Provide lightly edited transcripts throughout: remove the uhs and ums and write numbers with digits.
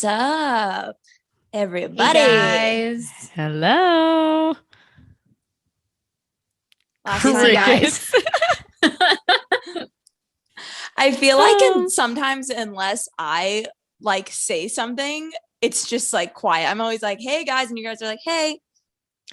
What's up, everybody? Hey guys. Hello. Last time, guys. I feel like sometimes unless I like say something, it's just like quiet. I'm always like, hey guys, and you guys are like, hey.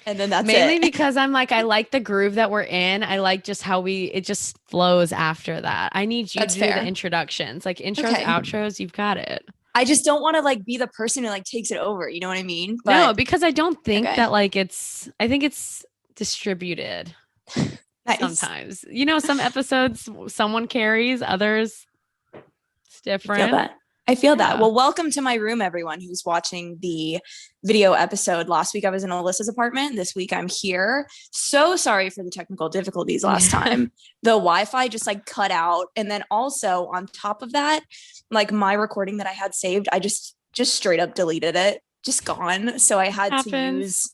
And then that's mainly it. because I'm like, I like the groove that we're in. I like just how it just flows after that. I need you That's to do fair. the introductions, like intros, Okay. outros. You've got it. I just don't want to like be the person who like takes it over. You know what I mean? No, because I don't think Okay. that like I think it's distributed Nice. sometimes. You know, some episodes someone carries, others it's different. I feel that. Well, welcome to my room, everyone who's watching the video episode. Last week I was in Alyssa's apartment. This week I'm here. So sorry for the technical difficulties last time. The Wi-Fi just like cut out. And then also on top of that, like my recording that I had saved, I just straight up deleted it. Just gone. So I had to use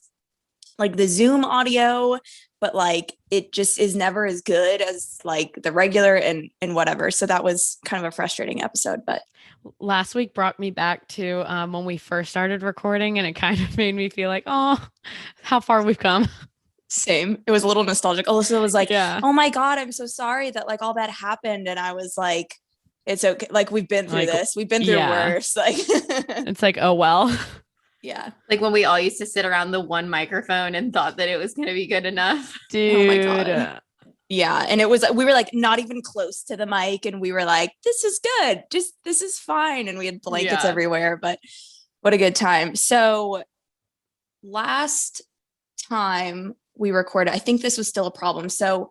like the Zoom audio, but like it just is never as good as like the regular and whatever. So that was kind of a frustrating episode. But last week brought me back to when we first started recording, and it kind of made me feel like, oh, how far we've come. Same. It was a little nostalgic. Alyssa was like, oh my God, I'm so sorry that like all that happened. And I was like, it's okay. Like we've been through this. We've been through worse. Like it's like, oh, well. Yeah. Like when we all used to sit around the one microphone and thought that it was going to be good enough. Dude. Oh my God. Yeah. And it was, we were like not even close to the mic. And we were like, this is good. This is fine. And we had blankets everywhere, but what a good time. So last time we recorded, I think this was still a problem. So,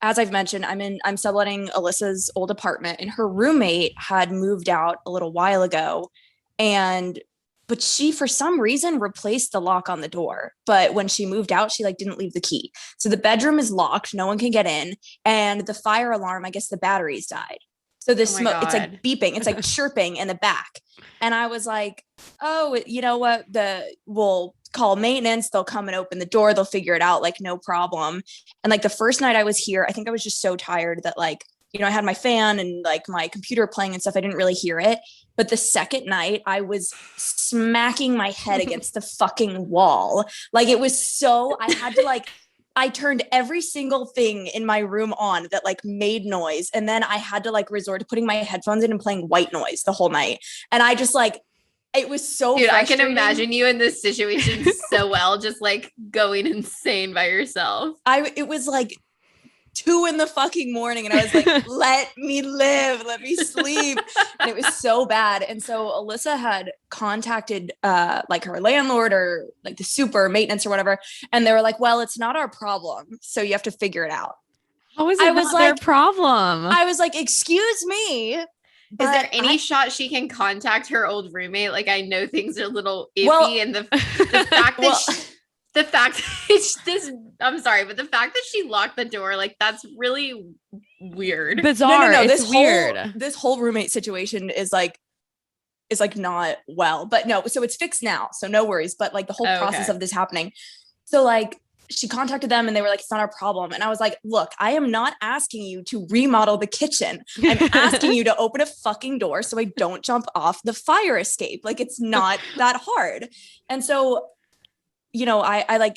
as I've mentioned, I'm subletting Alyssa's old apartment, and her roommate had moved out a little while ago, but she, for some reason, replaced the lock on the door. But when she moved out, she like didn't leave the key. So the bedroom is locked. No one can get in. And the fire alarm, I guess the batteries died. So this smoke, it's like beeping. It's like chirping in the back. And I was like, oh, you know what? We'll call maintenance. They'll come and open the door. They'll figure it out. Like, no problem. And like the first night I was here, I think I was just so tired that like, you know, I had my fan and like my computer playing and stuff. I didn't really hear it. But the second night I was smacking my head against the fucking wall. Like it was so, I had to like, I turned every single thing in my room on that like made noise. And then I had to like resort to putting my headphones in and playing white noise the whole night. And I just like, it was so Dude, I can imagine you in this situation so well, just like going insane by yourself. It was like 2 a.m. and I was like, let me live, let me sleep. And it was so bad. And so Alyssa had contacted like her landlord or like the super maintenance or whatever. And they were like, well, it's not our problem. So you have to figure it out. How is it not their problem? I was like, excuse me. Is there any shot she can contact her old roommate? Like, I know things are a little iffy, and the fact that the fact that I'm sorry, but the fact that she locked the door, like that's really weird. Bizarre. No. It's weird. This whole roommate situation is like not well, but no. So it's fixed now. So no worries. But like the whole process of this happening. So like she contacted them and they were like, it's not our problem. And I was like, look, I am not asking you to remodel the kitchen. I'm asking you to open a fucking door so I don't jump off the fire escape. Like it's not that hard. And so, you know, I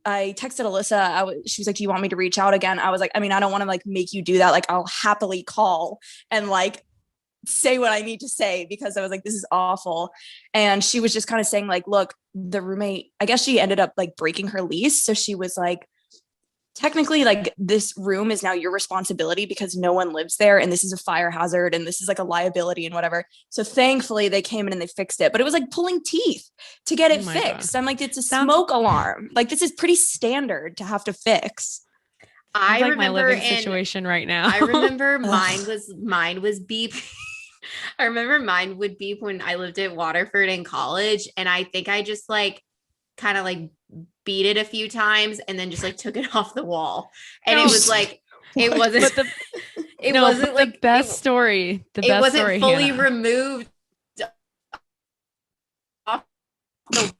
texted Alyssa. She was like, do you want me to reach out again? I was like, I mean, I don't want to like make you do that. Like I'll happily call and like say what I need to say, because I was like, this is awful. And she was just kind of saying like, look, the roommate, I guess she ended up like breaking her lease. So she was like, technically like this room is now your responsibility because no one lives there. And this is a fire hazard. And this is like a liability and whatever. So thankfully they came in and they fixed it, but it was like pulling teeth to get it fixed. God. I'm like, it's a smoke alarm. Like this is pretty standard to have to fix. I like remember my living situation right now. I remember mine was beep. I remember mine would beep when I lived at Waterford in college. And I think I just like kind of like beat it a few times and then just like took it off the wall. And it was like, it wasn't, it wasn't like the best story. The best wasn't story, fully Hannah. removed off the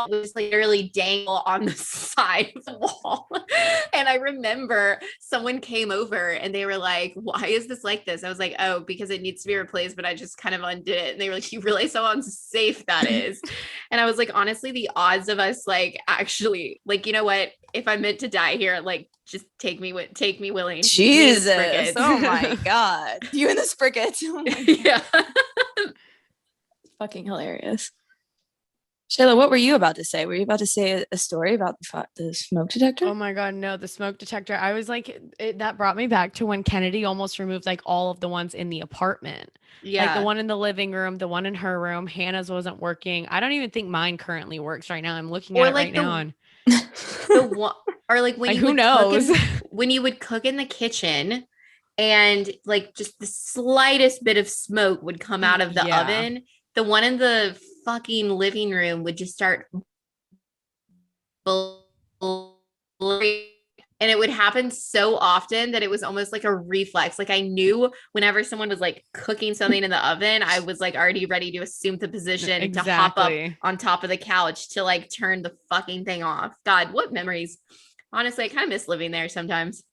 was like literally dangle on the side of the wall. And I remember someone came over and they were like, why is this like this? I was like, oh, because it needs to be replaced, but I just kind of undid it. And they were like, you realize how unsafe that is? And I was like, honestly, the odds of us like actually like, you know what? If I'm meant to die here, like just take me willing. Jesus. Oh my God. You and the sprickets. Oh my God. Yeah. Fucking hilarious. Shayla, what were you about to say? Were you about to say a story about the smoke detector? Oh my God, no, the smoke detector. I was like, that brought me back to when Kennedy almost removed like all of the ones in the apartment. Yeah. Like the one in the living room, the one in her room. Hannah's wasn't working. I don't even think mine currently works right now. I'm looking at it right now. The one, or like when like, you who would knows? when you would cook in the kitchen and like just the slightest bit of smoke would come out of the oven, the one in the fucking living room would just start and it would happen so often that it was almost like a reflex. Like I knew whenever someone was like cooking something in the oven, I was like already ready to assume the position to hop up on top of the couch to like turn the fucking thing off. God, what memories. Honestly, I kind of miss living there sometimes.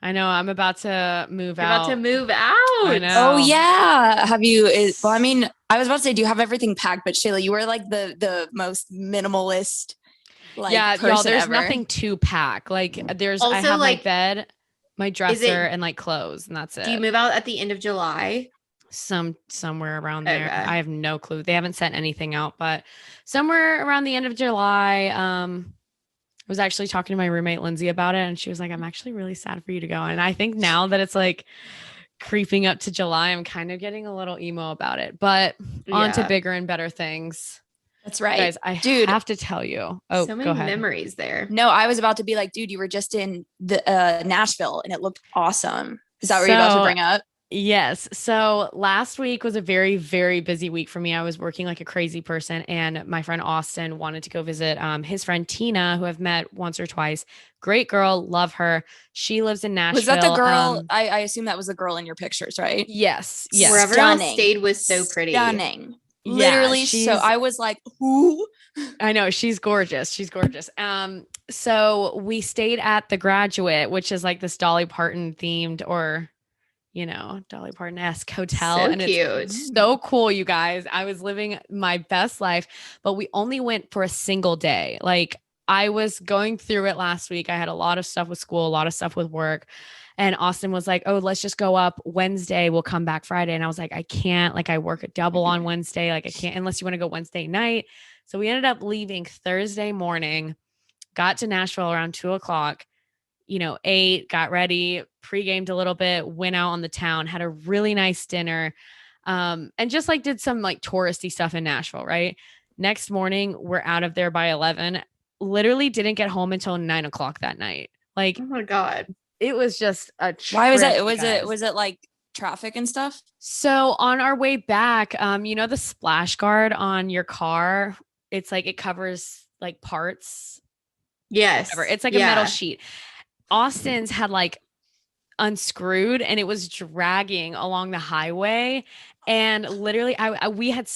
I know. I'm about to move You're out. about to move out. I know. Oh yeah. Have you? Well, I mean, I was about to say, do you have everything packed? But Shayla, you were like the most minimalist. Like, yeah, y'all. There's ever. nothing to pack. Like, there's also, I have like, my bed, my dresser, and like clothes, and that's it. Do you move out at the end of July? Somewhere around there. I have no clue. They haven't sent anything out, but somewhere around the end of July. I was actually talking to my roommate Lindsay about it, and she was like, I'm actually really sad for you to go. And I think now that it's like creeping up to July, I'm kind of getting a little emo about it, but on to bigger and better things. That's right. Guys, I have to tell you. Oh, so many memories there. No, I was about to be like, dude, you were just in the Nashville and it looked awesome. Is that what you're about to bring up? Yes. So last week was a very, very busy week for me. I was working like a crazy person, and my friend Austin wanted to go visit his friend Tina, who I've met once or twice. Great girl. Love her. She lives in Nashville. Was that the girl? I assume that was the girl in your pictures, right? Yes. Yes. Wherever else stayed was so pretty. Stunning. Literally. So I was like, who? I know. She's gorgeous. She's gorgeous. So we stayed at the Graduate, which is like this Dolly Parton themed, or Dolly Parton-esque hotel. So and cute. It's so cool, you guys. I was living my best life, but we only went for a single day. Like, I was going through it last week. I had a lot of stuff with school, a lot of stuff with work. And Austin was like, oh, let's just go up Wednesday. We'll come back Friday. And I was like, I can't. Like, I work a double on Wednesday. Like, I can't unless you want to go Wednesday night. So we ended up leaving Thursday morning, got to Nashville around 2:00. Ate, got ready, pre-gamed a little bit, went out on the town, had a really nice dinner, and just like did some like touristy stuff in Nashville, right? Next morning, we're out of there by 11. Literally didn't get home until 9:00 that night. Like, oh my God. It was just a trip. Why was that? Was it like traffic and stuff? So on our way back, the splash guard on your car, it's like it covers like parts. Yes. Whatever. It's like a metal sheet. Austin's had like unscrewed and it was dragging along the highway, and literally we had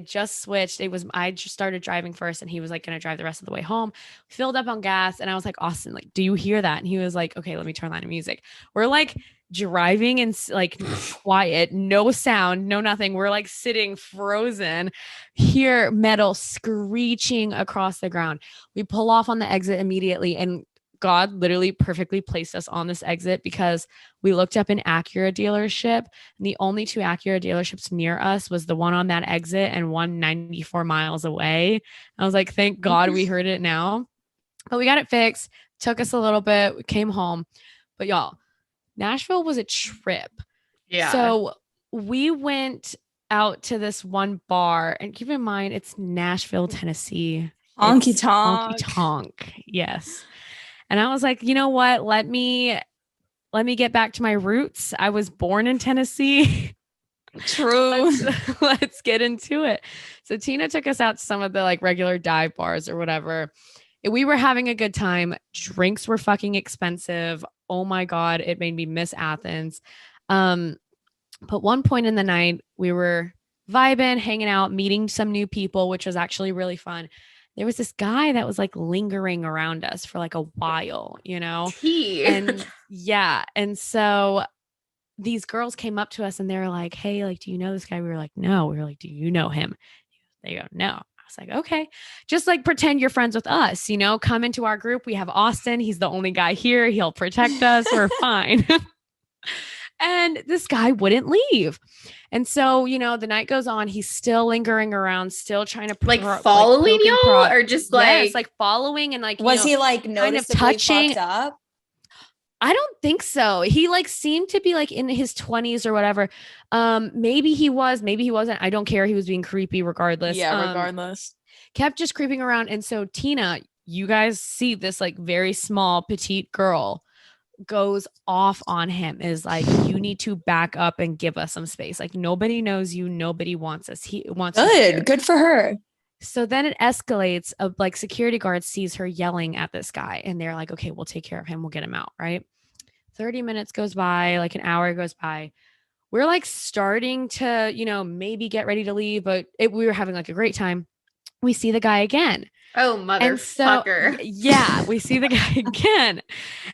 just switched. I just started driving first, and he was like going to drive the rest of the way home. Filled up on gas, and I was like, Austin, like, do you hear that? And he was like, okay, let me turn on the music. We're like driving and like quiet, no sound, no nothing. We're like sitting frozen, hear metal screeching across the ground. We pull off on the exit immediately, and God literally perfectly placed us on this exit because we looked up an Acura dealership, and the only two Acura dealerships near us was the one on that exit and one 94 miles away. I was like, thank God we heard it now. But we got it fixed. Took us a little bit. We came home. But y'all, Nashville was a trip. Yeah. So we went out to this one bar, and keep in mind, it's Nashville, Tennessee. Honky tonk. Honky tonk. Yes. And I was like, you know what? Let me get back to my roots. I was born in Tennessee. True. Let's get into it. So Tina took us out to some of the like regular dive bars or whatever. We were having a good time. Drinks were fucking expensive. Oh my God. It made me miss Athens. But one point in the night, we were vibing, hanging out, meeting some new people, which was actually really fun. there was this guy that was like lingering around us for like a while, you know? Tea. And yeah. And so these girls came up to us and they were like, hey, like, do you know this guy? We were like, no. We were like, do you know him? They go, no. I was like, okay, just like pretend you're friends with us, you know, come into our group. We have Austin. He's the only guy here. He'll protect us. We're fine. And this guy wouldn't leave. And so, you know, the night goes on. He's still lingering around, still trying to like following y'all or just yes, like following and like, was he like kind of noticeably touching fucked up? I don't think so. He like seemed to be like in his 20s or whatever. Maybe he was, maybe he wasn't. I don't care. He was being creepy regardless. Yeah, regardless. Kept just creeping around. And so Tina, you guys see this like very small petite girl goes off on him, is like, you need to back up and give us some space. Like nobody knows you. Nobody wants us. He wants good for her. So then it escalates of like security guard sees her yelling at this guy and they're like, okay, we'll take care of him. We'll get him out. Right. 30 minutes goes by, like an hour goes by. We're like starting to, you know, maybe get ready to leave, but we were having like a great time. We see the guy again. Oh, motherfucker. So, yeah, we see the guy again.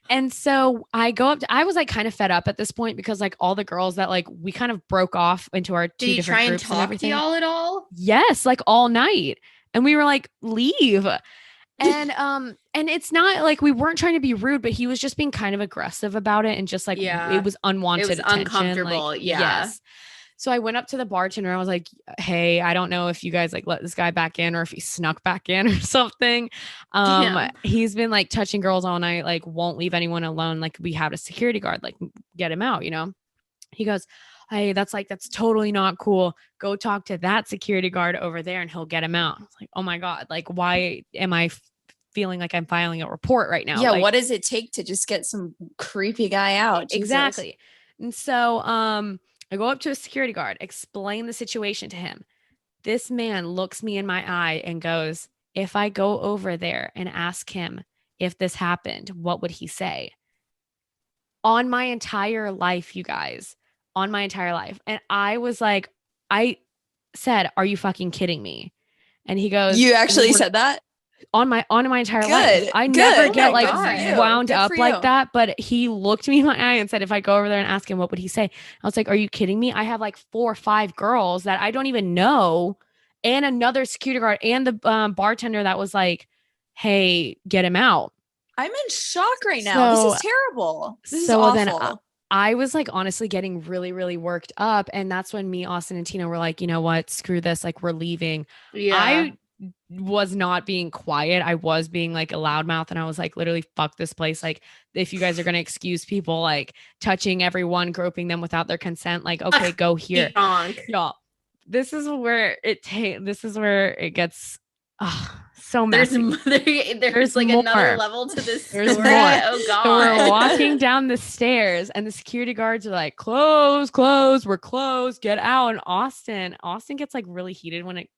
And so I go up I was like kind of fed up at this point because like all the girls that like we kind of broke off into our two different groups. Did you try and talk to y'all at all? Yes, like all night. And we were like, leave. And it's not like we weren't trying to be rude, but he was just being kind of aggressive about it and just like it was unwanted. It was attention. Uncomfortable. Like, yeah. Yes. So I went up to the bartender. I was like, hey, I don't know if you guys like let this guy back in or if he snuck back in or something. He's been like touching girls all night, like won't leave anyone alone. Like we have a security guard, like get him out, you know? He goes, hey, that's totally not cool. Go talk to that security guard over there and he'll get him out. I was like, oh my God, like why am I feeling like I'm filing a report right now? Yeah. Like, what does it take to just get some creepy guy out? Jesus. Exactly. And so, I go up to a security guard, explain the situation to him. This man looks me in my eye and goes, if I go over there and ask him if this happened, what would he say? On my entire life, you guys, on my entire life. And I was like, I said, are you fucking kidding me? And he goes, you actually said that? On my entire life. I never get like wound up like that. But he looked me in my eye and said, if I go over there and ask him, what would he say? I was like, are you kidding me? I have like 4 or 5 girls that I don't even know. And another security guard and the bartender that was like, hey, get him out. I'm in shock right now. This is terrible. This is awful. Then I was like honestly getting really, really worked up. And that's when me, Austin, and Tina were like, you know what? Screw this. Like we're leaving. Yeah. I was not being quiet. I was being like a loudmouth and I was like, literally fuck this place. Like if you guys are going to excuse people, like touching everyone, groping them without their consent, like, okay, go here. Y'all, this is where it gets so messy. There's like more. Another level to this story. There's more. Oh God. So we're walking down the stairs and the security guards are like, close, we're closed, get out. And Austin gets like really heated when it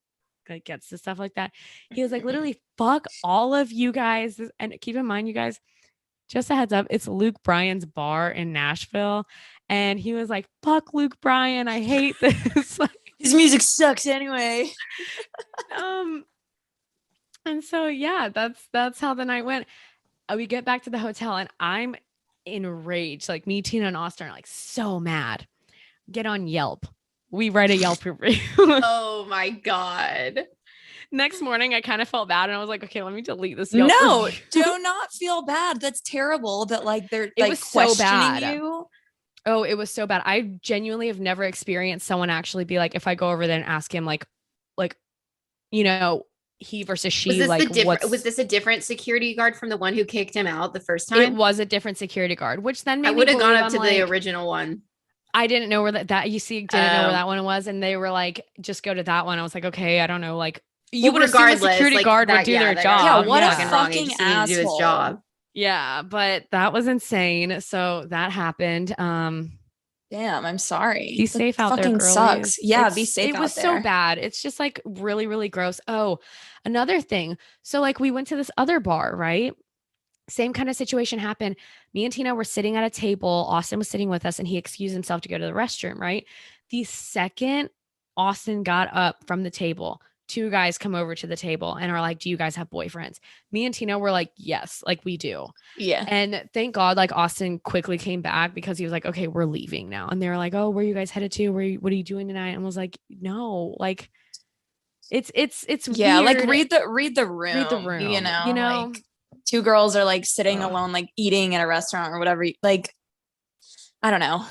like gets to stuff like that. He was like, literally, fuck all of you guys. And keep in mind, you guys, just a heads up, it's Luke Bryan's bar in Nashville. And he was like, fuck Luke Bryan. I hate this. His music sucks anyway. And so, yeah, that's how the night went. We get back to the hotel and I'm enraged. Like me, Tina, and Austin are like so mad. Get on Yelp. We write a Yelp review. Oh my God. Next morning, I kind of felt bad and I was like, okay, let me delete this Yelp review. Do not feel bad. That's terrible that like they're it like was so questioning bad. you. Oh, it was so bad. I genuinely have never experienced someone actually be like, if I go over there and ask him like, you know, he versus she, was this a different security guard from the one who kicked him out the first time? It was a different security guard, which then I would have gone up to the original one. I didn't know where that you see didn't know where that one was, and they were like, just go to that one. I was like, okay, I don't know, like you would assume a security guard would do their job. Yeah, what a fucking asshole. Do his job. Yeah, but that was insane. So that happened. Damn, I'm sorry. Be safe out there, girlies. Sucks. Yeah, be safe out there. It was so bad. It's just like really, really gross. Oh, another thing. So like we went to this other bar, right? Same kind of situation happened. Me and Tina were sitting at a table. Austin was sitting with us and he excused himself to go to the restroom, right? The second Austin got up from the table, two guys come over to the table and are like, do you guys have boyfriends? Me and Tina were like, yes, like we do. Yeah. And thank God, like Austin quickly came back because he was like, okay, we're leaving now. And they were like, oh, where are you guys headed to? What are you doing tonight? And I was like, no, like it's yeah, weird. like read the room. Read the room. You know, Like two girls are like sitting alone, like eating at a restaurant or whatever. Like, I don't know.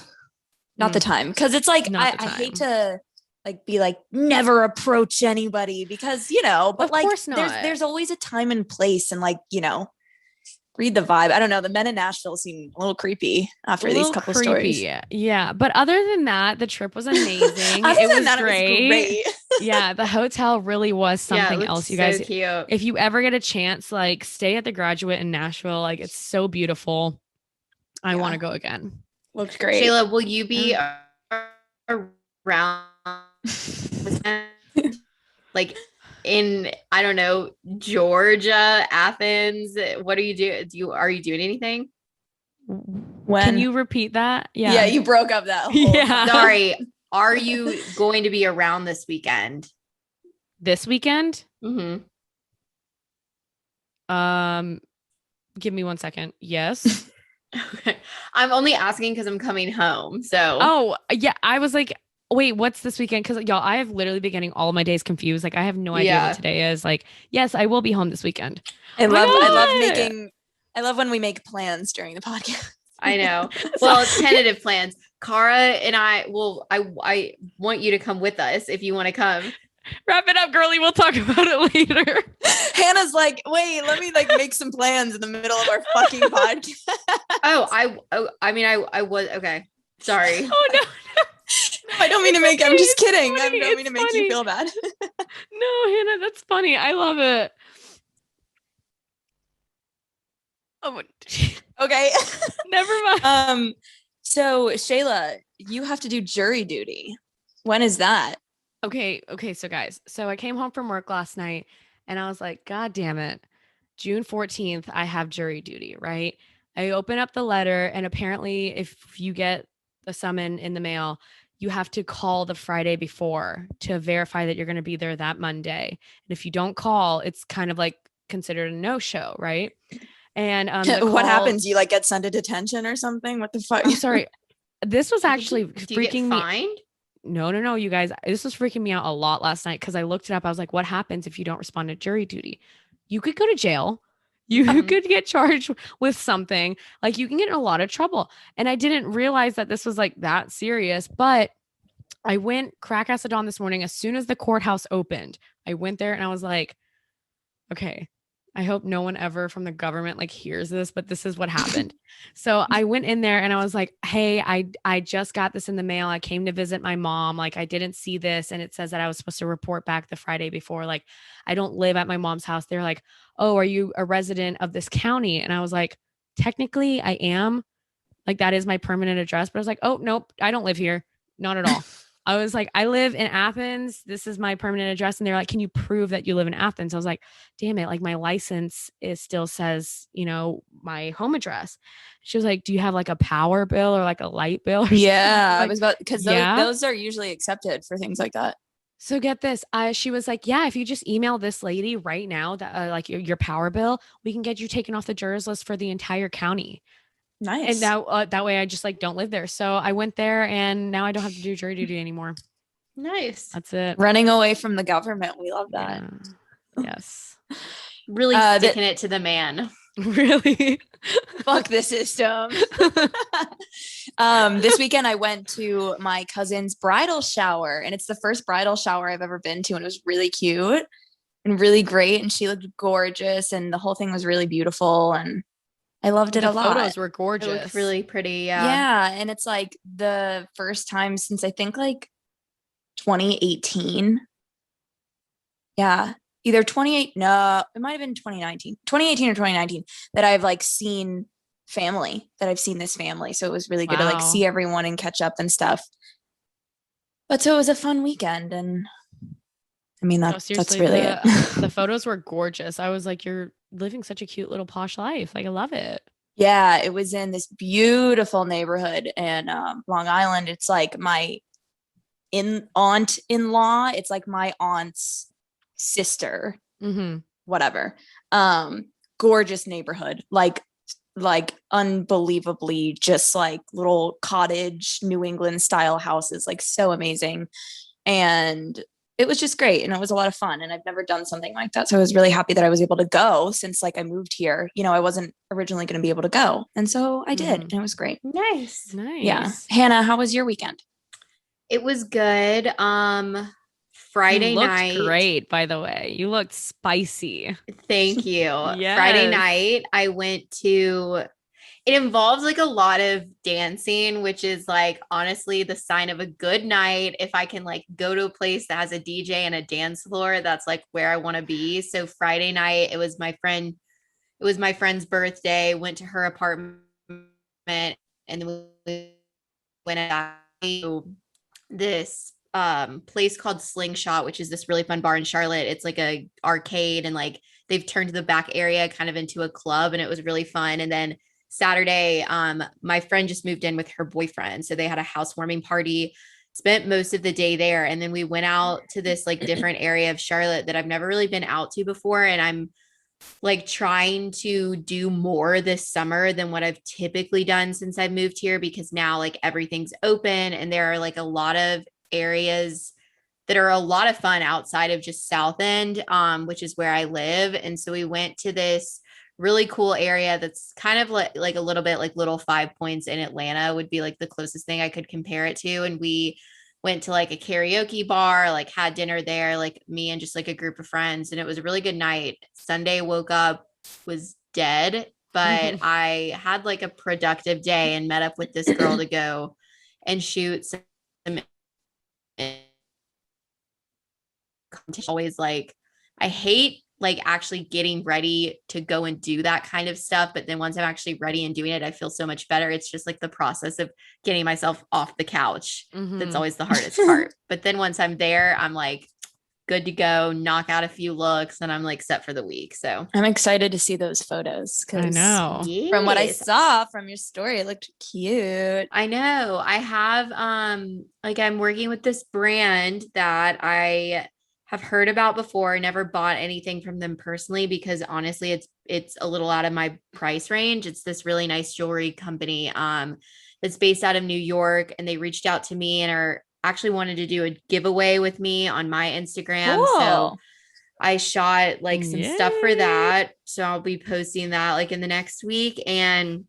Not the time. Cause it's like I hate to like be like never approach anybody because, you know, but of like course not. there's always a time and place and like, you know, read the vibe. I don't know. The men in Nashville seem a little creepy after these couple stories. Yeah. But other than that, the trip was amazing. It was great. Yeah. The hotel really was something else. You guys, so cute. If you ever get a chance, like stay at the Graduate in Nashville. Like it's so beautiful. I want to go again. Looked great. Shayla, will you be around like in, I don't know, Georgia, Athens? What are you doing? Are you doing anything? When? Can you repeat that? Yeah, you broke up that whole yeah. Sorry. Are you going to be around this weekend? This weekend? Mm-hmm. Give me 1 second. Yes. Okay. I'm only asking because I'm coming home. So oh yeah, I was like, wait, what's this weekend? Because y'all, I have literally been getting all my days confused. Like I have no idea what today is. Like, yes, I will be home this weekend. I love when we make plans during the podcast. I know. Well, tentative plans. Cara and I want you to come with us if you want to come. Wrap it up, girly. We'll talk about it later. Hannah's like, wait, let me like make some plans in the middle of our fucking podcast. I was okay. Sorry. Oh no. I don't mean to make. I'm just kidding. I don't mean to make you feel bad. No, Hannah, that's funny. I love it. Oh, okay. Never mind. So Shayla, you have to do jury duty. When is that? Okay. So guys, I came home from work last night and I was like, God damn it. June 14th, I have jury duty, right? I open up the letter and apparently if you get the summon in the mail, you have to call the Friday before to verify that you're going to be there that Monday. And if you don't call, it's kind of like considered a no-show, right? And what happens? You like get sent to detention or something? What the fuck? I'm sorry. This was actually freaking me. Fined? No, you guys. This was freaking me out a lot last night because I looked it up. I was like, what happens if you don't respond to jury duty? You could go to jail. You could get charged with something. Like you can get in a lot of trouble. And I didn't realize that this was like that serious, but I went crack acid on this morning. As soon as the courthouse opened, I went there and I was like, okay, I hope no one ever from the government like hears this, but this is what happened. So I went in there and I was like, hey, I just got this in the mail. I came to visit my mom. Like I didn't see this. And it says that I was supposed to report back the Friday before. Like I don't live at my mom's house. They're like, oh, are you a resident of this county? And I was like, technically I am. Like that is my permanent address. But I was like, oh, nope, I don't live here. Not at all. I was like, I live in Athens. This is my permanent address. And they're like, can you prove that you live in Athens? I was like, damn it. Like my license still says, you know, my home address. She was like, do you have like a power bill or like a light bill? Yeah. Like, I was about, because those are usually accepted for things like that. So get this. She was like, yeah, if you just email this lady right now that like your power bill, we can get you taken off the jurors list for the entire county. Nice. And that way I just like don't live there. So I went there and now I don't have to do jury duty anymore. Nice. That's it. Running away from the government. We love that. Yeah. Yes. Really sticking it to the man. Really? Fuck the system. This weekend I went to my cousin's bridal shower and it's the first bridal shower I've ever been to. And it was really cute and really great. And she looked gorgeous and the whole thing was really beautiful. And I loved it a lot. The photos were gorgeous. It looked really pretty. Yeah. Yeah. And it's like the first time since I think like 2018. Yeah. Either 28. No, it might have been 2018 or 2019 that I've like seen family, that I've seen this family. So it was really good to like see everyone and catch up and stuff. But so it was a fun weekend. And I mean, that's really it. The photos were gorgeous. I was like, you're living such a cute little posh life. Like, I love it. Yeah, it was in this beautiful neighborhood in Long Island. It's like my aunt-in-law. It's like my aunt's sister, Mm-hmm. whatever. Gorgeous neighborhood, like unbelievably just like little cottage New England style houses, like so amazing. And it was just great. And it was a lot of fun. And I've never done something like that. So I was really happy that I was able to go since like I moved here. You know, I wasn't originally going to be able to go. And so I did. And it was great. Nice. Yeah. Hannah, how was your weekend? It was good. Friday you looked night. Great, by the way. You looked spicy. Thank you. Yes. Friday night, I went to, it involves like a lot of dancing, which is like honestly the sign of a good night. If I can like go to a place that has a DJ and a dance floor, that's like where I want to be. So Friday night, it was my friend's birthday, went to her apartment, and then we went out to this place called Slingshot, which is this really fun bar in Charlotte. It's like a arcade, and like they've turned the back area kind of into a club, and it was really fun. And then Saturday, my friend just moved in with her boyfriend, so they had a housewarming party, spent most of the day there, and then we went out to this like different area of Charlotte that I've never really been out to before, and I'm like trying to do more this summer than what I've typically done since I've moved here, because now like everything's open and there are like a lot of areas that are a lot of fun outside of just South End, which is where I live. And so we went to this really cool area that's kind of like a little bit like Little Five Points in Atlanta would be like the closest thing I could compare it to. And we went to like a karaoke bar, like had dinner there, like me and just like a group of friends. And it was a really good night. Sunday, woke up, was dead, but I had like a productive day and met up with this girl to go and shoot some always like, I hate like actually getting ready to go and do that kind of stuff. But then once I'm actually ready and doing it, I feel so much better. It's just like the process of getting myself off the couch. That's always the hardest part. But then once I'm there, I'm like good to go, knock out a few looks, and I'm like set for the week. So I'm excited to see those photos. I know. From what I saw from your story, it looked cute. I know. I have like I'm working with this brand that I have heard about before, never bought anything from them personally because honestly it's a little out of my price range. It's this really nice jewelry company that's based out of New York, and they reached out to me and are actually wanted to do a giveaway with me on my Instagram. Cool. So I shot like some stuff for that. So I'll be posting that like in the next week, and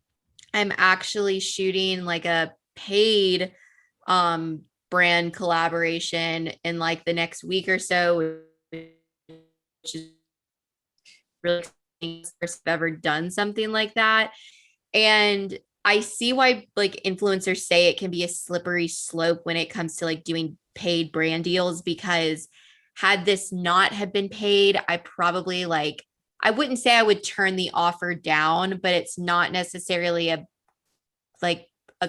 I'm actually shooting like a paid brand collaboration in like the next week or so, which is really exciting. First I've ever done something like that. And I see why like influencers say it can be a slippery slope when it comes to like doing paid brand deals, because had this not have been paid, I probably like, I wouldn't say I would turn the offer down, but it's not necessarily a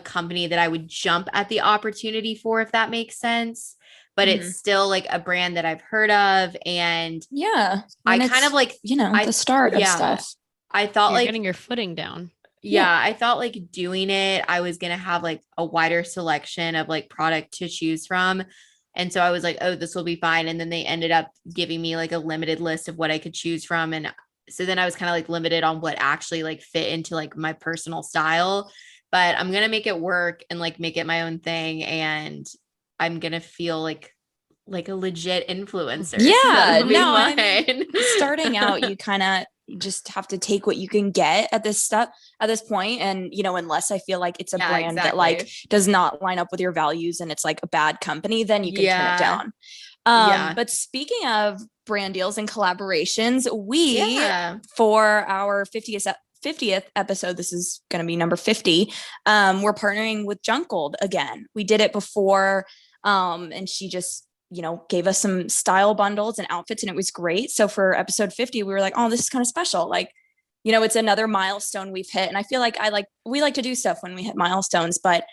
company that I would jump at the opportunity for, if that makes sense. But it's still like a brand that I've heard of. And yeah, I kind of like, the start of stuff. I thought You're like getting your footing down. Yeah, I thought like doing it, I was going to have like a wider selection of like product to choose from. And so I was like, oh, this will be fine. And then they ended up giving me like a limited list of what I could choose from. And so then I was kind of like limited on what actually like fit into like my personal style. But I'm going to make it work and like make it my own thing. And I'm going to feel like a legit influencer. Yeah. So no, I mean, starting out, you kind of just have to take what you can get at this point. And, you know, unless I feel like it's a brand that like does not line up with your values and it's like a bad company, then you can turn it down. But speaking of brand deals and collaborations, we, for our 50th episode, this is going to be number 50. We're partnering with Junkled again. We did it before. And she just, you know, gave us some style bundles and outfits, and it was great. So for episode 50, we were like, oh, this is kind of special. Like, you know, it's another milestone we've hit. And I feel like we like to do stuff when we hit milestones, but,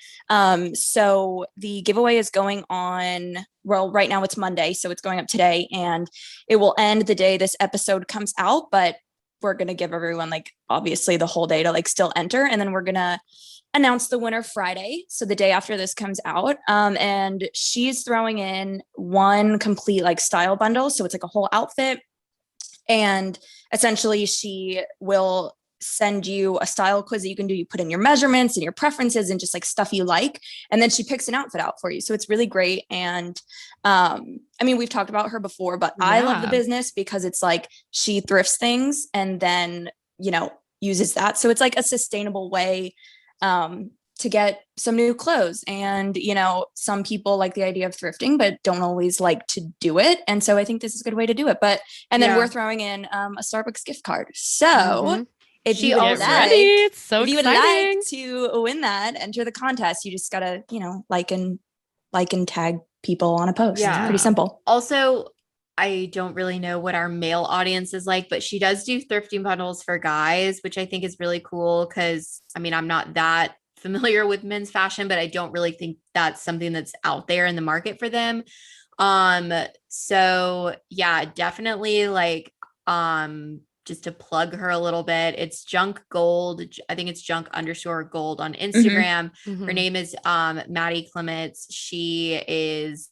so the giveaway is going on, well, right now it's Monday, so it's going up today, and it will end the day this episode comes out, but we're going to give everyone like obviously the whole day to like still enter. And then we're going to announce the winner Friday. So the day after this comes out. And she's throwing in one complete like style bundle. So it's like a whole outfit. And essentially she will send you a style quiz that you can do. You put in your measurements and your preferences and just like stuff you like. And then she picks an outfit out for you. So it's really great. And I mean, we've talked about her before, but I love the business because it's like she thrifts things and then, you know, uses that. So it's like a sustainable way to get some new clothes. And, you know, some people like the idea of thrifting, but don't always like to do it. And so I think this is a good way to do it. And then we're throwing in a Starbucks gift card. So if you would like, it's so if you would like to win that, enter the contest. You just gotta, you know, like and tag people on a post. Yeah. It's pretty simple. Also, I don't really know what our male audience is like, but she does do thrifting bundles for guys, which I think is really cool. Cause I mean, I'm not that familiar with men's fashion, but I don't really think that's something that's out there in the market for them. So yeah, definitely like, just to plug her a little bit, it's Junk Gold. I think it's junk_gold on Instagram. Mm-hmm. Her name is Maddie Clements. She is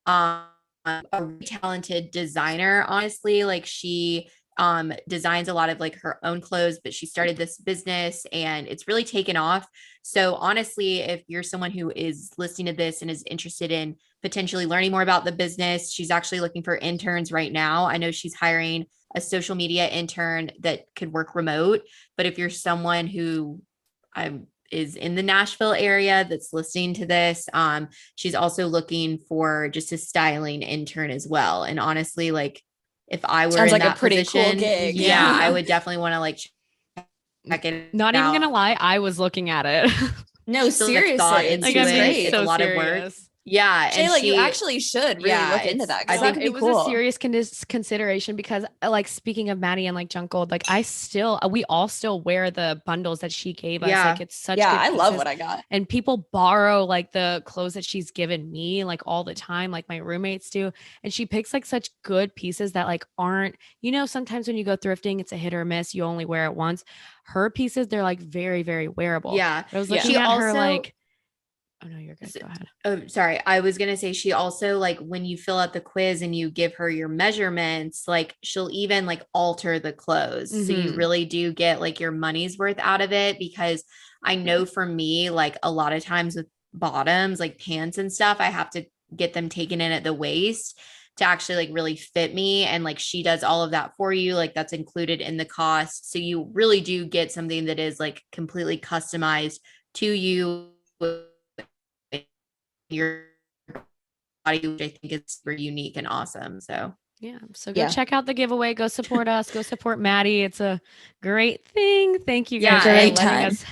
a really talented designer, honestly. Like she designs a lot of like her own clothes, but she started this business and it's really taken off. So honestly, if you're someone who is listening to this and is interested in potentially learning more about the business, she's actually looking for interns right now. I know she's hiring a social media intern that could work remote, but if you're someone who is in the Nashville area that's listening to this, she's also looking for just a styling intern as well. And honestly, like if I were sounds in like that a pretty position, cool gig. Yeah, I would definitely want to like check it Not out. even gonna lie, I was looking at it. No, seriously, it's great. It's a lot of work. Yeah. Shayla, you actually should really look into that. I think it was a serious consideration because like speaking of Maddie and like Junk Gold, like we all still wear the bundles that she gave us. Like it's such good I love pieces. what I got. And people borrow like the clothes that she's given me like all the time, like my roommates do. And she picks like such good pieces that like aren't, you know, sometimes when you go thrifting, it's a hit or miss. You only wear it once. Her pieces, they're like very, very wearable. Yeah. I was looking at her like, oh no, you're good. Go ahead. Oh, sorry. I was going to say she also like when you fill out the quiz and you give her your measurements, like she'll even like alter the clothes. Mm-hmm. So you really do get like your money's worth out of it, because I know for me, like a lot of times with bottoms, like pants and stuff, I have to get them taken in at the waist to actually like really fit me. And like she does all of that for you. Like that's included in the cost. So you really do get something that is like completely customized to you, your body, which I think is super unique and awesome. So go check out the giveaway. Go support us. Go support Maddie. It's a great thing. Thank you guys for letting us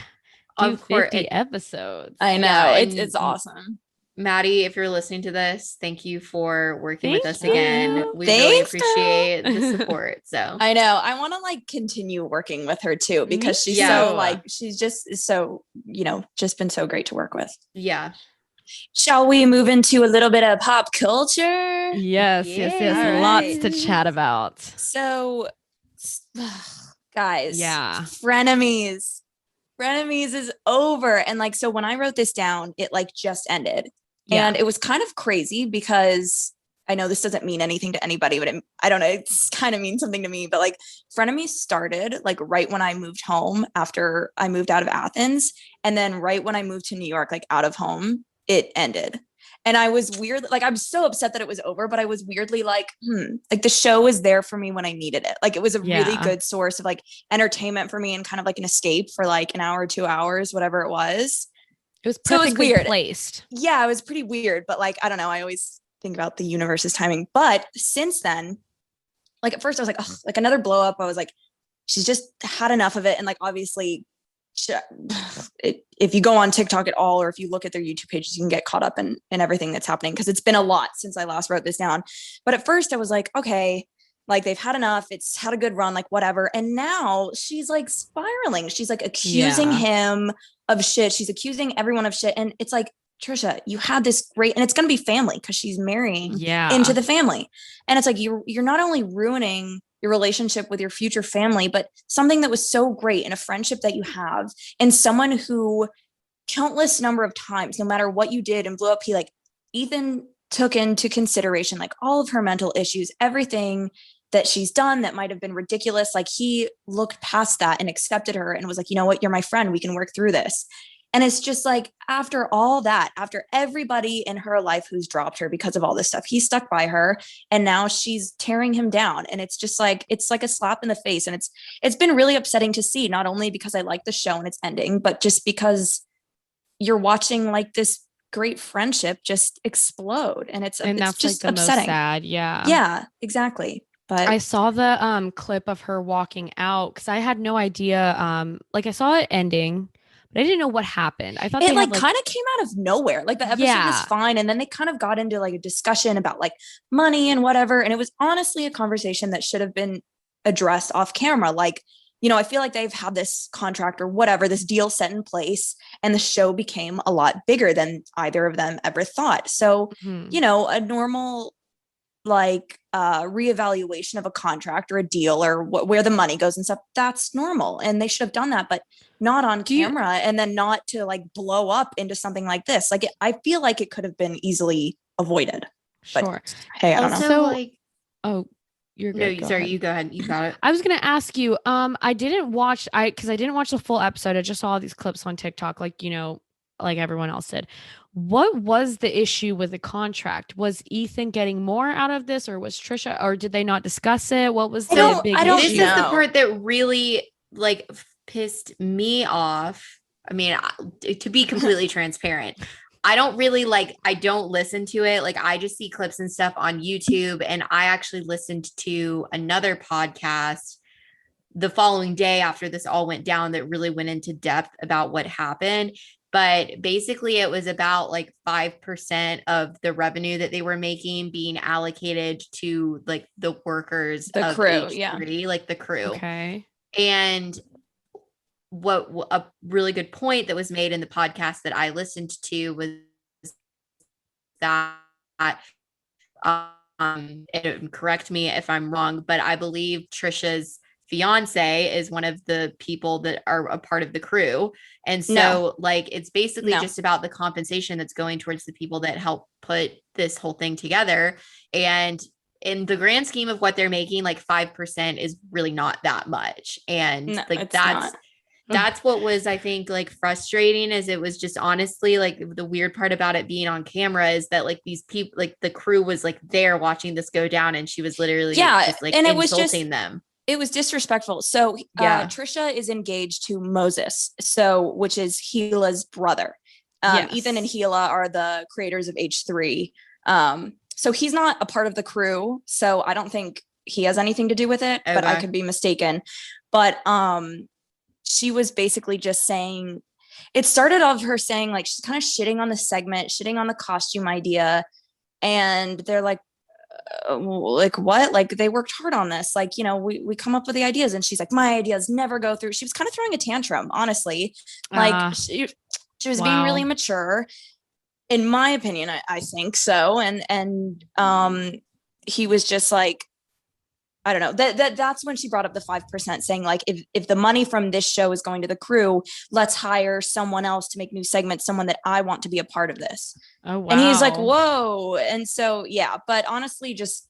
do 50 episodes. I know. It's awesome. Maddie, if you're listening to this, thank you for working with us again. We really appreciate the support. So I know I want to like continue working with her too, because she's so like, she's just so, you know, just been so great to work with. Yeah. Shall we move into a little bit of pop culture? Yes. Right. Lots to chat about. So guys, Frenemies is over. And like, so when I wrote this down, it like just ended. And it was kind of crazy because I know this doesn't mean anything to anybody, but I don't know, it's kind of means something to me. But like Frenemies started like right when I moved home after I moved out of Athens. And then right when I moved to New York, like out of home, it ended. And I was weird. Like, I'm so upset that it was over, but I was weirdly like the show was there for me when I needed it. Like it was a really good source of like entertainment for me and kind of like an escape for like an hour, 2 hours, whatever it was. It was perfectly placed. Yeah, it was pretty weird, but like, I don't know. I always think about the universe's timing. But since then, like at first I was like, oh, like another blow up. I was like, she's just had enough of it. And like, obviously, if you go on TikTok at all, or if you look at their YouTube pages, you can get caught up in everything that's happening, because it's been a lot since I last wrote this down. But at first I was like, okay, like they've had enough. It's had a good run, like whatever. And now she's like spiraling. She's like accusing him of shit. She's accusing everyone of shit. And it's like, Trisha, you had this great, and it's going to be family because she's marrying into the family. And it's like, you're not only ruining your relationship with your future family, but something that was so great in a friendship that you have, and someone who countless number of times, no matter what you did and blew up, Ethan took into consideration like all of her mental issues, everything that she's done that might have been ridiculous. Like he looked past that and accepted her and was like, you know what, you're my friend, we can work through this. And it's just like, after all that, after everybody in her life who's dropped her because of all this stuff, he stuck by her, and now she's tearing him down. And it's just like, it's like a slap in the face. And it's been really upsetting to see, not only because I like the show and it's ending, but just because you're watching like this great friendship just explode. And it's that's just like the upsetting. most sad. Yeah. Yeah, exactly. But I saw the clip of her walking out because I had no idea. Like I saw it ending, but I didn't know what happened. I thought it they like had, kind of came out of nowhere. Like the episode was fine, and then they kind of got into like a discussion about like money and whatever. And it was honestly a conversation that should have been addressed off camera. Like, you know, I feel like they've had this contract or whatever, this deal set in place, and the show became a lot bigger than either of them ever thought. So, you know, a normal like reevaluation of a contract or a deal or where the money goes and stuff, that's normal, and they should have done that, but not on camera. And then not to like blow up into something like this. Like I feel like it could have been easily avoided. Sure. But, hey, I don't Also, know. like, oh, you're good. No, sorry, you go ahead. You got it. I was gonna ask you. I didn't watch. Because I didn't watch the full episode. I just saw these clips on TikTok, like, you know, like everyone else did. What was the issue with the contract? Was Ethan getting more out of this, or was Trisha, or did they not discuss it? What was the big issue? This is the part that really like pissed me off. I mean, to be completely transparent, I don't listen to it. Like I just see clips and stuff on YouTube, and I actually listened to another podcast the following day after this all went down that really went into depth about what happened. But basically it was about like 5% of the revenue that they were making being allocated to like the workers, the crew, H3, like the crew. Okay. And what a really good point that was made in the podcast that I listened to was that, and correct me if I'm wrong, but I believe Trisha's fiance is one of the people that are a part of the crew. And so like, it's basically just about the compensation that's going towards the people that help put this whole thing together. And in the grand scheme of what they're making, like 5% is really not that much. And like, that's what was, I think, like frustrating, is it was just honestly like the weird part about it being on camera is that like these people, like the crew was like there watching this go down, and she was literally just like, and it insulting them. It was disrespectful. So Trisha is engaged to Moses, which is Gila's brother. Ethan and Gila are the creators of H3. So he's not a part of the crew. So I don't think he has anything to do with it, but I could be mistaken. But she was basically just saying, it started off her saying like, she's kind of shitting on the segment, shitting on the costume idea. And they're like what? Like they worked hard on this. Like, you know, we come up with the ideas, and she's like, my ideas never go through. She was kind of throwing a tantrum, honestly. Like she was being really mature, in my opinion. I think so. And he was just like, I don't know, that's when she brought up the 5%, saying like, if the money from this show is going to the crew, let's hire someone else to make new segments, someone that I want to be a part of this. Oh, wow. And he's like, whoa. And so, yeah, but honestly, just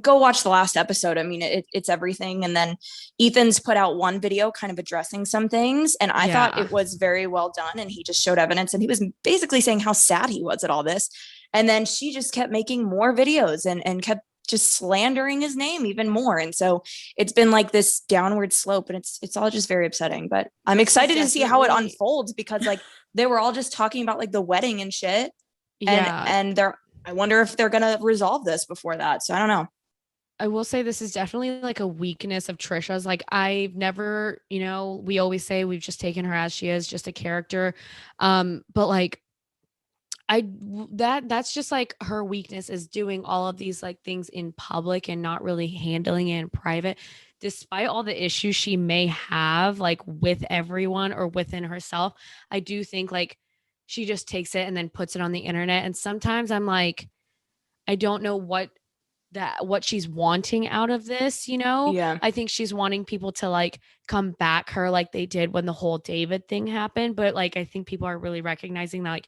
go watch the last episode. I mean, it's everything. And then Ethan's put out one video kind of addressing some things, and I thought it was very well done. And he just showed evidence, and he was basically saying how sad he was at all this. And then she just kept making more videos and kept just slandering his name even more. And so it's been like this downward slope, and it's all just very upsetting, but I'm excited to see how it unfolds, because like they were all just talking about like the wedding and shit. And I wonder if they're going to resolve this before that. So I don't know. I will say this is definitely like a weakness of Trisha's. Like I've never, you know, we always say we've just taken her as she is, just a character. But like, that's just like her weakness, is doing all of these like things in public and not really handling it in private, despite all the issues she may have like with everyone or within herself. I do think like she just takes it and then puts it on the internet. And sometimes I'm like, I don't know what that what she's wanting out of this, Yeah. I think she's wanting people to like come back her like they did when the whole David thing happened. But like, I think people are really recognizing that like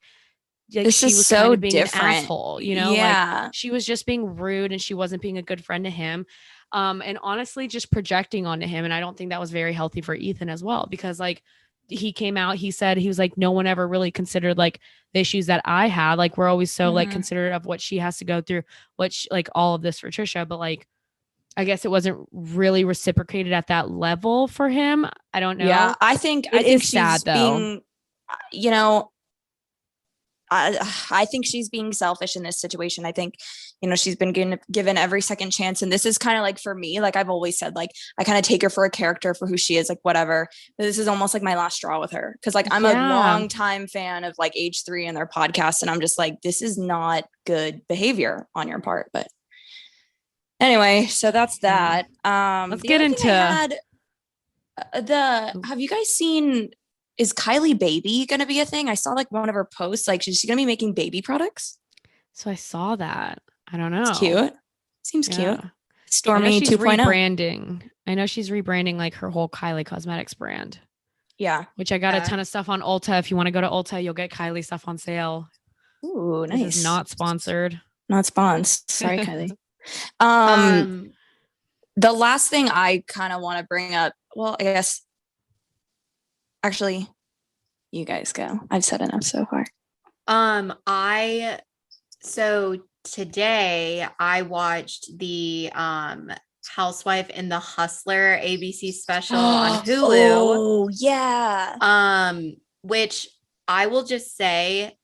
This she is was so kind of being different. an asshole, like Yeah. she was just being rude and she wasn't being a good friend to him. And honestly, just projecting onto him. And I don't think that was very healthy for Ethan as well, because like he came out, he said, he was like, no one ever really considered like the issues that I had. Like, we're always so like considerate of what she has to go through, like all of this for Trisha. But like, I guess it wasn't really reciprocated at that level for him. I don't know. Yeah. I think she's sad though. being, I think she's being selfish in this situation. I think, she's been given every second chance. And this is kind of like, for me, like I've always said, like, I kind of take her for a character for who she is, like whatever. But this is almost like my last straw with her. Cause like, I'm a long time fan of like H3 and their podcast. And I'm just like, this is not good behavior on your part. But anyway, so that's that. Let's get into have you guys seen, is Kylie Baby going to be a thing? I saw like one of her posts, like, is she going to be making baby products? So I saw that. I don't know. It's cute. Seems cute. Stormy 2.0. Rebranding. I know she's rebranding like her whole Kylie Cosmetics brand. Yeah. Which I got a ton of stuff on Ulta. If you want to go to Ulta, you'll get Kylie stuff on sale. Ooh, nice. This is not sponsored. Not sponsored. Sorry, Kylie. The last thing I kind of want to bring up, well, I guess actually you guys go. I've said enough so far. So today I watched the Housewife and the Hustler ABC special on Hulu. Oh yeah. Which I will just say,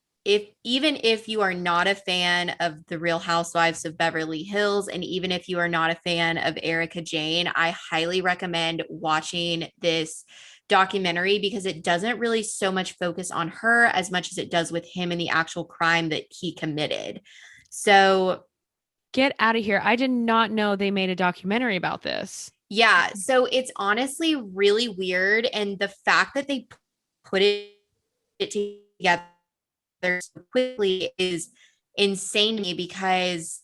even if you are not a fan of the Real Housewives of Beverly Hills, and even if you are not a fan of Erika Jayne, I highly recommend watching this documentary, because it doesn't really so much focus on her as much as it does with him and the actual crime that he committed. So get out of here. I did not know they made a documentary about this. Yeah. So it's honestly really weird. And the fact that they put it together so quickly is insane to me, because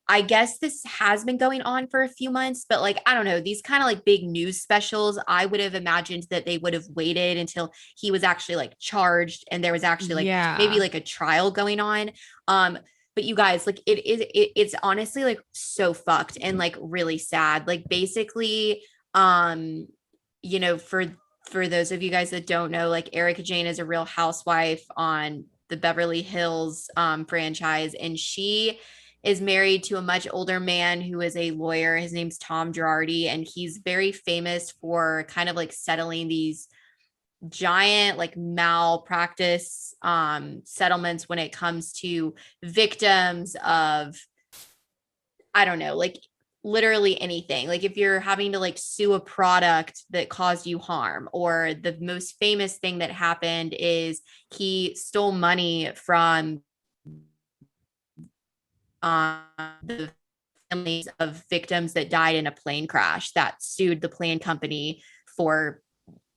I guess this has been going on for a few months, but like, I don't know, these kind of like big news specials, I would have imagined that they would have waited until he was actually like charged and there was actually like maybe like a trial going on. But you guys, like it's honestly like so fucked and like really sad. Like basically, for those of you guys that don't know, like Erika Jayne is a Real Housewife on the Beverly Hills franchise, and she is married to a much older man who is a lawyer. His name's Tom Girardi, and he's very famous for kind of like settling these giant like malpractice settlements when it comes to victims of, I don't know, like literally anything. Like if you're having to like sue a product that caused you harm, or the most famous thing that happened is he stole money from the families of victims that died in a plane crash that sued the plane company for,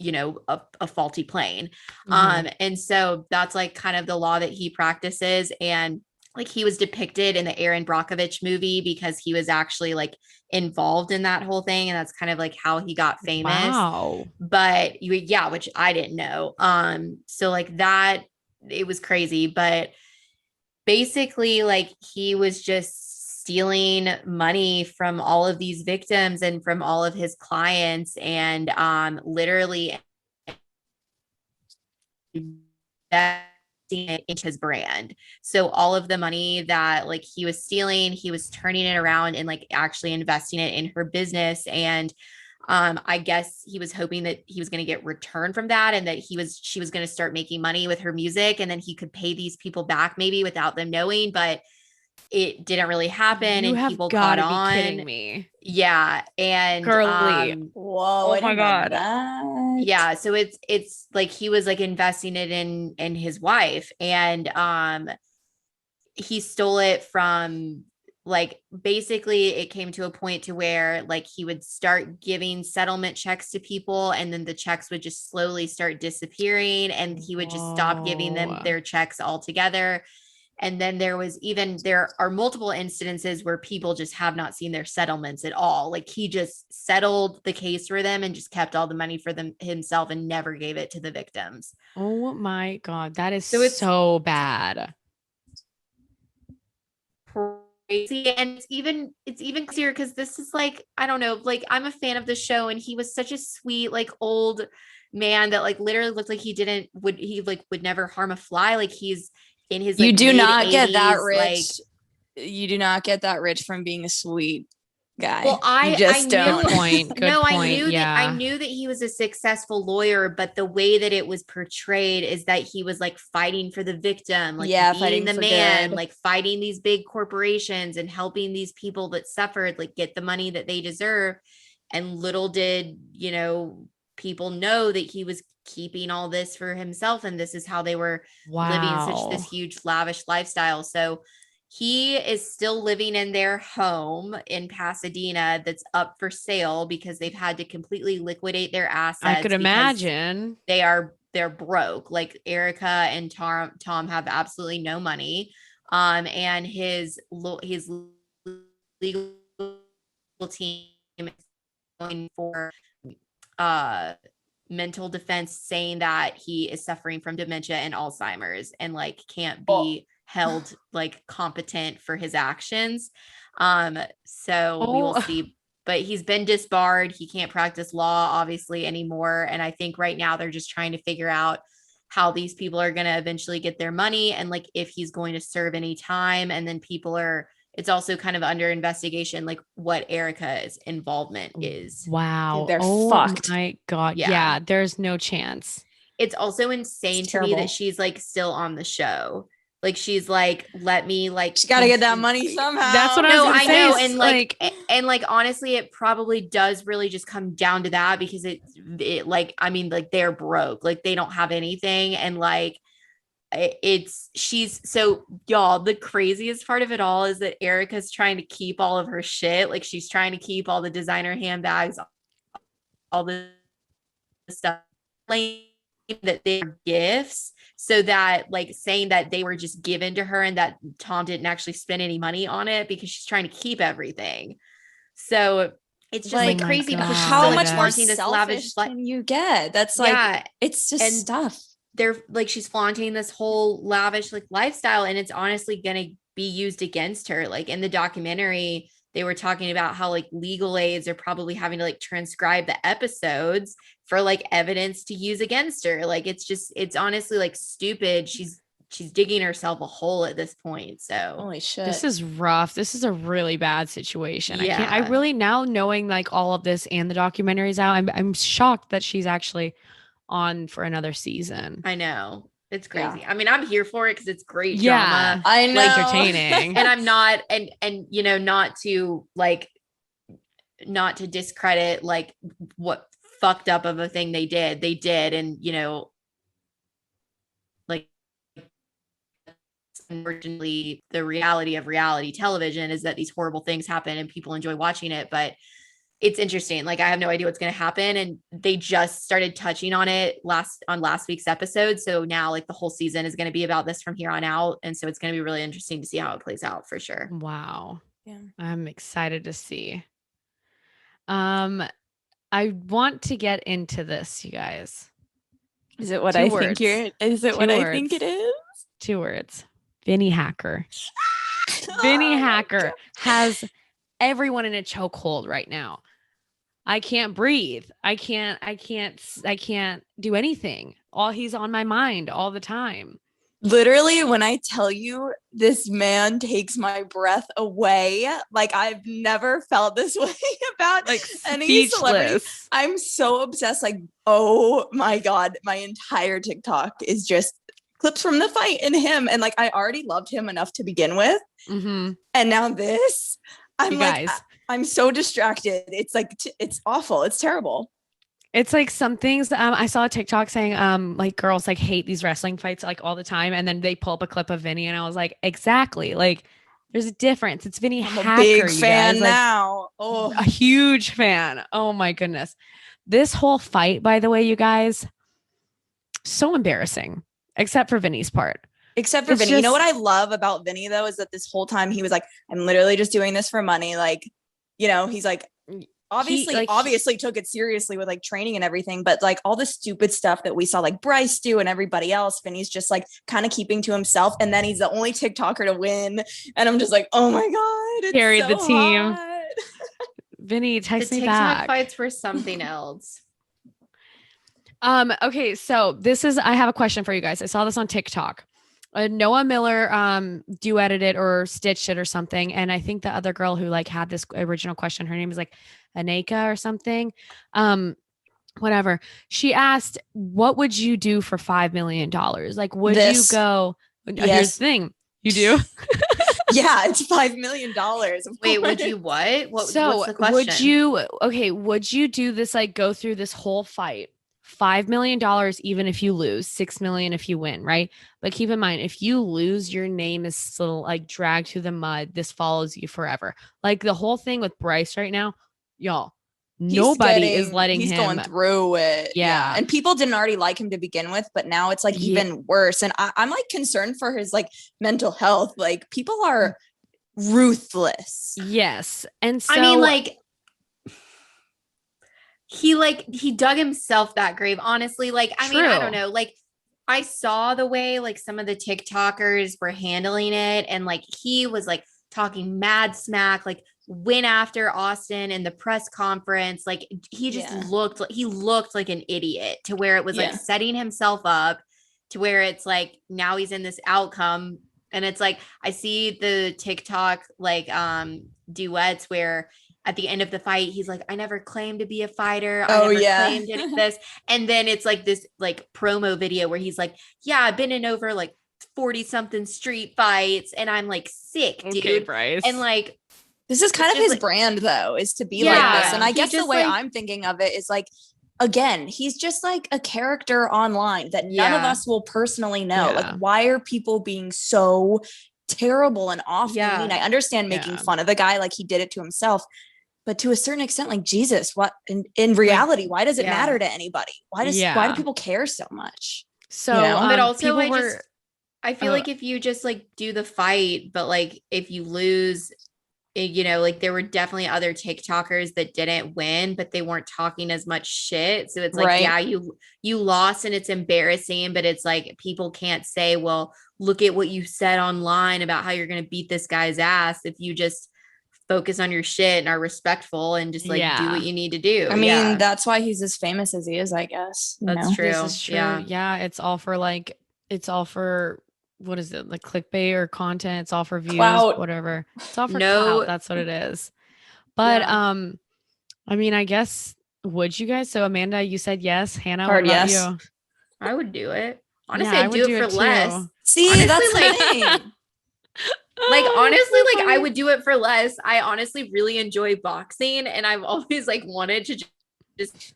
a faulty plane. And so that's like kind of the law that he practices. And like he was depicted in the Aaron Brockovich movie because he was actually like involved in that whole thing. And that's kind of like how he got famous. Wow. But which I didn't know. So like that, it was crazy, but basically like he was just stealing money from all of these victims and from all of his clients, and literally investing it into his brand. So all of the money that like he was stealing, he was turning it around and like actually investing it in her business. And I guess he was hoping that he was going to get return from that, and that she was going to start making money with her music, and then he could pay these people back maybe without them knowing, but it didn't really happen. You and people caught on. Kidding me. Yeah. And girly. Whoa. Oh my God. Yeah. So it's like he was like investing it in his wife, and he stole it from, like, basically it came to a point to where like he would start giving settlement checks to people, and then the checks would just slowly start disappearing, and he would just stop giving them their checks altogether. And then there are multiple incidences where people just have not seen their settlements at all. Like he just settled the case for them and just kept all the money for them himself and never gave it to the victims. Oh my God. That is so bad. Crazy. And it's even crazier because this is like, I don't know, like I'm a fan of the show, and he was such a sweet, like old man that like literally looked like he would never harm a fly. Like he's in his, like, you do not get that 80s, rich. like, you do not get that rich from being a sweet guy. Well, I don't. Good point. Good point. I knew that he was a successful lawyer, but the way that it was portrayed is that he was like fighting for the victim, like being the man, like fighting these big corporations and helping these people that suffered, like get the money that they deserve. And little did, people know that he was keeping all this for himself, and this is how they were living such this huge lavish lifestyle. So he is still living in their home in Pasadena that's up for sale because they've had to completely liquidate their assets. I could imagine they're broke. Like Erika and Tom have absolutely no money. And his legal team is going for mental defense, saying that he is suffering from dementia and Alzheimer's and like can't be held like competent for his actions. So we will see, but he's been disbarred. He can't practice law obviously anymore. And I think right now they're just trying to figure out how these people are going to eventually get their money and like if he's going to serve any time. And then it's also kind of under investigation, like what Erika's involvement is. Wow. Dude, they're fucked. My God. Yeah. There's no chance. It's also insane to me that she's like still on the show. Like she's like, let me like. She got to get that money somehow. That's what I know. And like, honestly, it probably does really just come down to that because it like, I mean, like they're broke, like they don't have anything. And like, so y'all, the craziest part of it all is that Erika's trying to keep all of her shit. Like she's trying to keep all the designer handbags, all the stuff that they're gifts, so that like saying that they were just given to her and that Tom didn't actually spend any money on it because she's trying to keep everything. So it's just like crazy because how much more selfish can you get? That's like, it's just stuff. They're like, she's flaunting this whole lavish like lifestyle, and it's honestly going to be used against her. Like in the documentary, they were talking about how like legal aids are probably having to like transcribe the episodes for like evidence to use against her. Like it's honestly like stupid. She's digging herself a hole at this point. So holy shit, this is rough. This is a really bad situation. I really, now knowing like all of this and the documentary's out, I'm shocked that she's actually on for another season. I know. It's crazy. Yeah. I mean, I'm here for it because it's great drama. I know. Like, entertaining. And I'm not, and not to discredit like what fucked up of a thing they did. And, like, unfortunately, the reality of reality television is that these horrible things happen and people enjoy watching it. But it's interesting. Like, I have no idea what's going to happen. And they just started touching on it last week's episode. So now like the whole season is going to be about this from here on out. And so it's going to be really interesting to see how it plays out for sure. Wow. Yeah. I'm excited to see. I want to get into this, you guys. Is it what I think it is? 2 words. Vinnie Hacker. Vinnie Hacker has everyone in a chokehold right now. I can't breathe. I can't do anything. He's on my mind all the time. Literally, when I tell you this man takes my breath away, like I've never felt this way about like any celebrity. I'm so obsessed. Like, oh my God, my entire TikTok is just clips from the fight and him. And like, I already loved him enough to begin with. Mm-hmm. And now this, I'm so distracted. It's like, it's awful. It's terrible. It's like some things I saw a TikTok saying like girls like hate these wrestling fights like all the time, and then they pull up a clip of Vinnie and I was like, exactly, like there's a difference. It's Vinnie Hacker. I'm a big fan now. Oh, a huge fan. Oh my goodness. This whole fight, by the way, you guys, so embarrassing, except for Vinnie's part. Except for Vinnie. You know what I love about Vinnie though, is that this whole time he was like, I'm literally just doing this for money. Like, you know, he's like, obviously took it seriously with like training and everything, but like all the stupid stuff that we saw like Bryce do and everybody else, Vinny's just like kind of keeping to himself, and then he's the only TikToker to win, and I'm just like, oh my god, it's carried so the team. hot. Vinnie, text me TikTok back. fights were something else. Okay, so I have a question for you guys. I saw this on TikTok. Noah Miller duetted it or stitched it or something, and I think the other girl who like had this original question, her name is like Erika or something. Whatever. She asked, what would you do for $5 million? Like, would you go? Yes. Here's the thing. You do? Yeah, it's $5 million. Wait, would you what? What's the question? Would you do this, like go through this whole fight? $5 million, even if you lose, $6 million if you win, right? But keep in mind, if you lose, your name is still like dragged through the mud. This follows you forever. Like the whole thing with Bryce right now, y'all, nobody is letting him. He's going through it. Yeah. And people didn't already like him to begin with, but now it's like even worse. And I'm like concerned for his like mental health. Like people are ruthless. Yes. And so I mean, like he dug himself that grave, honestly. Like, I mean, I don't know. Like, I saw the way like some of the TikTokers were handling it, and like he was like talking mad smack, like went after Austin in the press conference. Like he just looked like an idiot, to where it was like setting himself up to where it's like now he's in this outcome. And it's like I see the TikTok like duets where at the end of the fight, he's like, I never claimed to be a fighter. I never claimed any of this. And then it's like this like promo video where he's like, yeah, I've been in over like 40 something street fights and I'm like sick, dude. Okay, Bryce. And like, this is kind of his brand though, is to be like this. And I guess the way I'm thinking of it is like, again, he's just like a character online that none of us will personally know. Like, why are people being so terrible and awful? I mean, I understand making fun of the guy, like he did it to himself. But to a certain extent, like Jesus, what in reality, why does it matter to anybody? Why do people care so much? So, but also I feel like if you just like do the fight, but like if you lose, you know, like there were definitely other TikTokers that didn't win, but they weren't talking as much shit. So it's like, you lost and it's embarrassing, but it's like people can't say, well, look at what you said online about how you're going to beat this guy's ass. If you just focus on your shit and are respectful and just like do what you need to do. I mean, that's why he's as famous as he is, I guess. That's true. This is true. Yeah. It's all for what is it? Like clickbait or content. It's all for views, whatever. It's all for clout. That's what it is. But I mean, I guess, would you guys? So Amanda, you said yes. Hannah, what about you? I would do it. Honestly, I'd do it for less. See, honestly, that's the thing. Like, honestly, like I would do it for less. I honestly really enjoy boxing, and I've always like wanted to just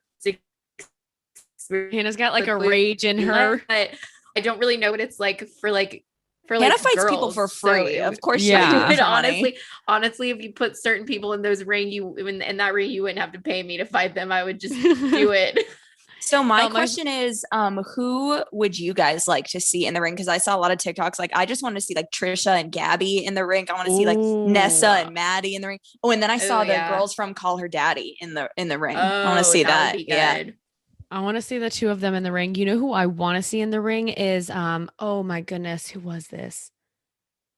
Hannah's got like a rage in her. But I don't really know what it's like for Hannah fights girls, people for free. So, of course, do it. Honestly, if you put certain people in those ring, in that ring, you wouldn't have to pay me to fight them. I would just do it. So my question is, who would you guys like to see in the ring? Because I saw a lot of TikToks. Like, I just want to see like Trisha and Gabby in the ring. I want to see like Nessa and Maddie in the ring. Oh, and then I saw the girls from Call Her Daddy in the ring. I want to see that. Yeah, I want to see the two of them in the ring. You know who I want to see in the ring is oh my goodness, who was this?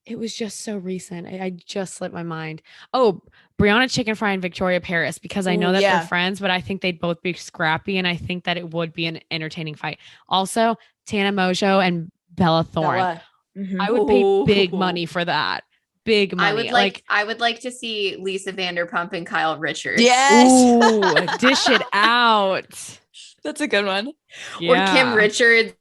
It was just so recent. I just slipped my mind. Oh, Brianna Chicken Fry and Victoria Paris, because I know that they're friends, but I think they'd both be scrappy, and I think that it would be an entertaining fight. Also, Tana Mojo and Bella Thorne. Mm-hmm. I would pay big money for that. Big money. I would like to see Lisa Vanderpump and Kyle Richards. Yes. Ooh, dish it out. That's a good one. Yeah. Or Kim Richards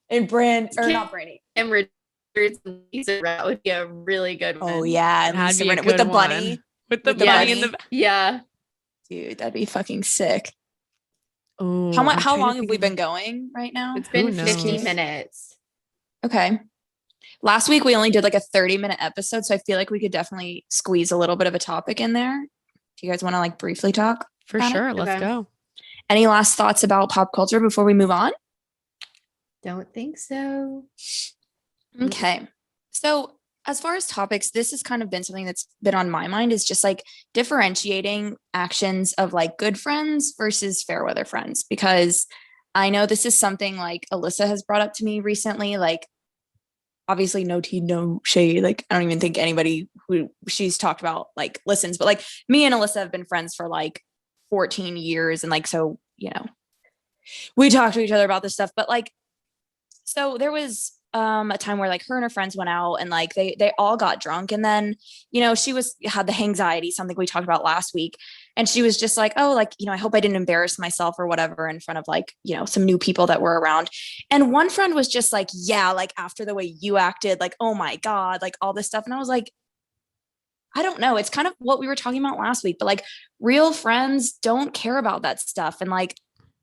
and not Brandy. Kim Richards. That would be a really good one. Oh yeah, with the bunny, with the bunny in the dude, that'd be fucking sick. Ooh, how long have we been going right now? It's been 15 minutes. Okay. Last week we only did like a 30-minute episode, so I feel like we could definitely squeeze a little bit of a topic in there. Do you guys want to like briefly talk? For sure, let's go. Any last thoughts about pop culture before we move on? Don't think so. Okay. So as far as topics, this has kind of been something that's been on my mind, is just like differentiating actions of like good friends versus fair weather friends. Because I know this is something like Alyssa has brought up to me recently. Like, obviously, no tea, no shade. Like, I don't even think anybody who she's talked about like listens, but like me and Alyssa have been friends for like 14 years. And like, so, we talk to each other about this stuff. But like, so there was a time where like her and her friends went out and like they all got drunk, and then she had the anxiety, something we talked about last week, and she was just like, oh, like I hope I didn't embarrass myself or whatever in front of like some new people that were around. And one friend was just like, yeah, like after the way you acted, like, oh my god, like all this stuff. And I was like, I don't know, it's kind of what we were talking about last week, but like real friends don't care about that stuff. And like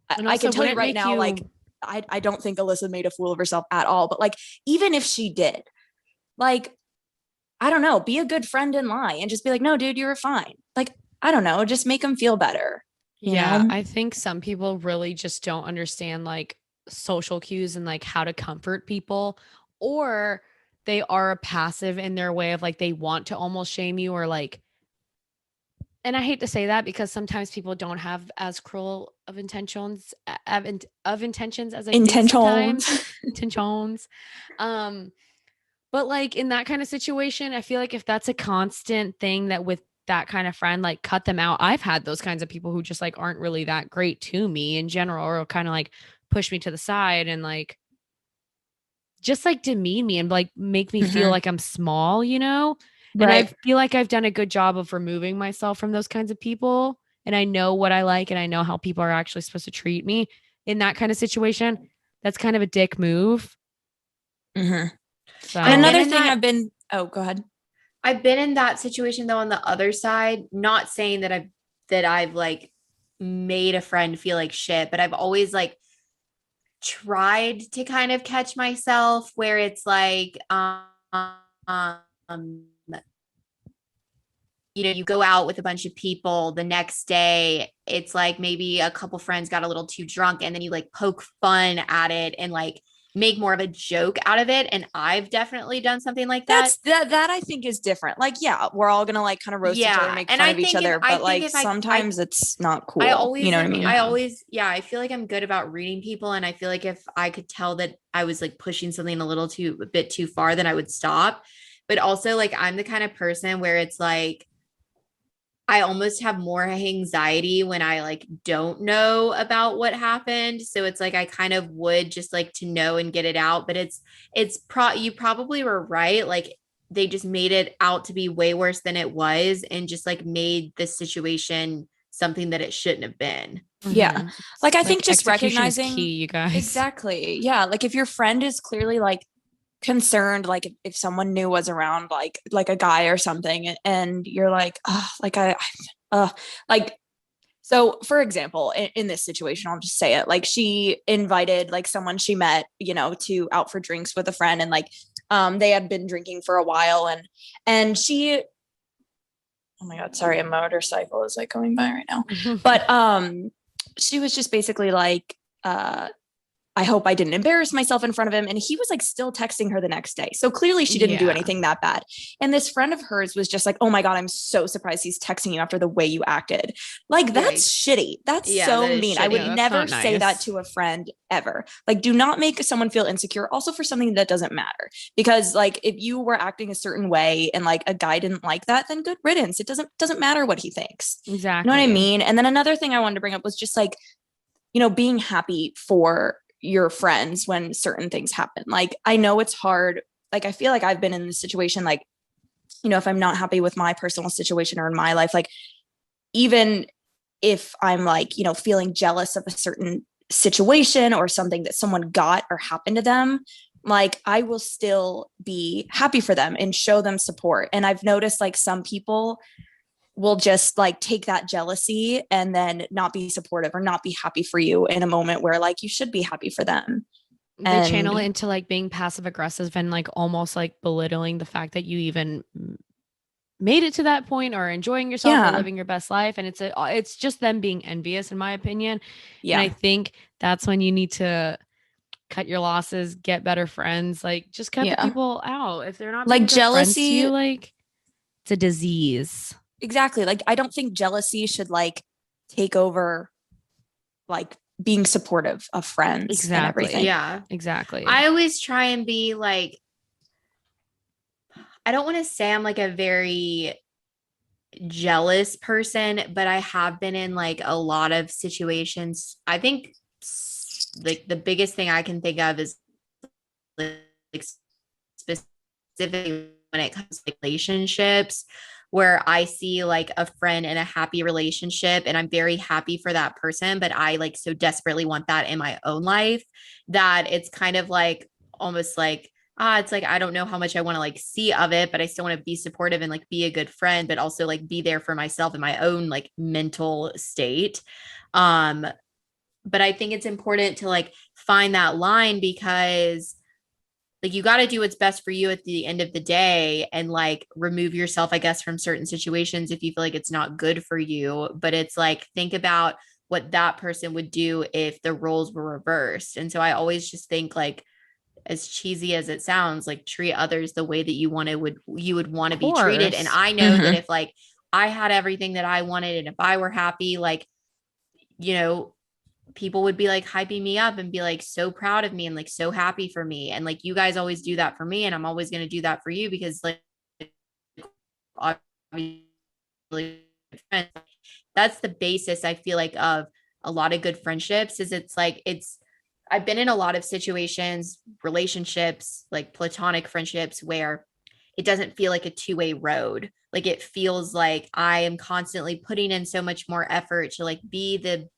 I can tell you right now, like I don't think Alyssa made a fool of herself at all. But like, even if she did, like, I don't know, be a good friend and lie and just be like, no, dude, you were fine. Like, I don't know, just make them feel better. Yeah. I think some people really just don't understand like social cues and like how to comfort people, or they are passive in their way of like, they want to almost shame you, or like, and I hate to say that because sometimes people don't have as cruel of intentions of intentions as I think sometimes. Intentions. But like in that kind of situation, I feel like if that's a constant thing that with that kind of friend, like cut them out. I've had those kinds of people who just like aren't really that great to me in general, or kind of like push me to the side and like just like demean me and like make me feel like I'm small, And I feel like I've done a good job of removing myself from those kinds of people. And I know what I like and I know how people are actually supposed to treat me in that kind of situation. That's kind of a dick move. So. And another thing go ahead. I've been in that situation though on the other side, not saying that I've like made a friend feel like shit, but I've always like tried to kind of catch myself where it's like you go out with a bunch of people the next day, it's like maybe a couple friends got a little too drunk and then you like poke fun at it and like make more of a joke out of it. And I've definitely done something like that. That I think is different. Like, yeah, we're all gonna like kind of roast each other, make fun of each other, but like sometimes it's not cool. You know what I mean? I feel like I'm good about reading people, and I feel like if I could tell that I was like pushing something a bit too far, then I would stop. But also like I'm the kind of person where it's like I almost have more anxiety when I like don't know about what happened. So it's like I kind of would just like to know and get it out. But you probably were right. Like they just made it out to be way worse than it was and just like made the situation something that it shouldn't have been. Yeah. Like I think just recognizing key, you guys. Exactly. Yeah. Like if your friend is clearly like concerned, like if someone new was around, like a guy or something, and you're like, oh, like like, so for example, in this situation, I'll just say it, like she invited like someone she met, to out for drinks with a friend, and like they had been drinking for a while, and she, oh my god, sorry, a motorcycle is like going by right now. But she was just basically like, I hope I didn't embarrass myself in front of him. And he was like still texting her the next day. So clearly she didn't do anything that bad. And this friend of hers was just like, oh my God, I'm so surprised he's texting you after the way you acted. Like, that's shitty. That's so mean. I would never say that to a friend ever. Like, do not make someone feel insecure also for something that doesn't matter. Because like, if you were acting a certain way and like a guy didn't like that, then good riddance. It doesn't matter what he thinks. Exactly. You know what I mean? And then another thing I wanted to bring up was just like, being happy for your friends when certain things happen. Like, I know it's hard. Like, I feel like I've been in this situation, like, if I'm not happy with my personal situation or in my life, like, even if I'm like, feeling jealous of a certain situation or something that someone got or happened to them, like, I will still be happy for them and show them support. And I've noticed like some people will just like take that jealousy and then not be supportive or not be happy for you in a moment where like you should be happy for them. They channel it into like being passive aggressive and like almost like belittling the fact that you even made it to that point or enjoying yourself or living your best life. And it's just them being envious, in my opinion. And I think that's when you need to cut your losses, get better friends, like just cut the people out. If they're not like being good friends to jealousy, you, like it's a disease. exactly. Like I don't think jealousy should like take over like being supportive of friends and everything. Yeah, exactly. I always try and be like, I don't want to say I'm like a very jealous person, but I have been in like a lot of situations. I think like the biggest thing I can think of is like specifically when it comes to relationships, where I see like a friend in a happy relationship and I'm very happy for that person, but I like so desperately want that in my own life that it's kind of like almost like, it's like I don't know how much I want to like see of it, but I still want to be supportive and like be a good friend, but also like be there for myself in my own like mental state. But I think it's important to like find that line, because like you got to do what's best for you at the end of the day, and like remove yourself, I guess, from certain situations if you feel like it's not good for you. But it's like, think about what that person would do if the roles were reversed. And so I always just think like, as cheesy as it sounds, like treat others the way that you would want to be treated. And I know that if like I had everything that I wanted and if I were happy, like, you know, people would be like hyping me up and be like so proud of me and like so happy for me. And like, you guys always do that for me, and I'm always going to do that for you, because like, obviously that's the basis, I feel like, of a lot of good friendships. Is it's like, I've been in a lot of situations, relationships, like platonic friendships, where it doesn't feel like a two-way road. Like it feels like I am constantly putting in so much more effort to like be the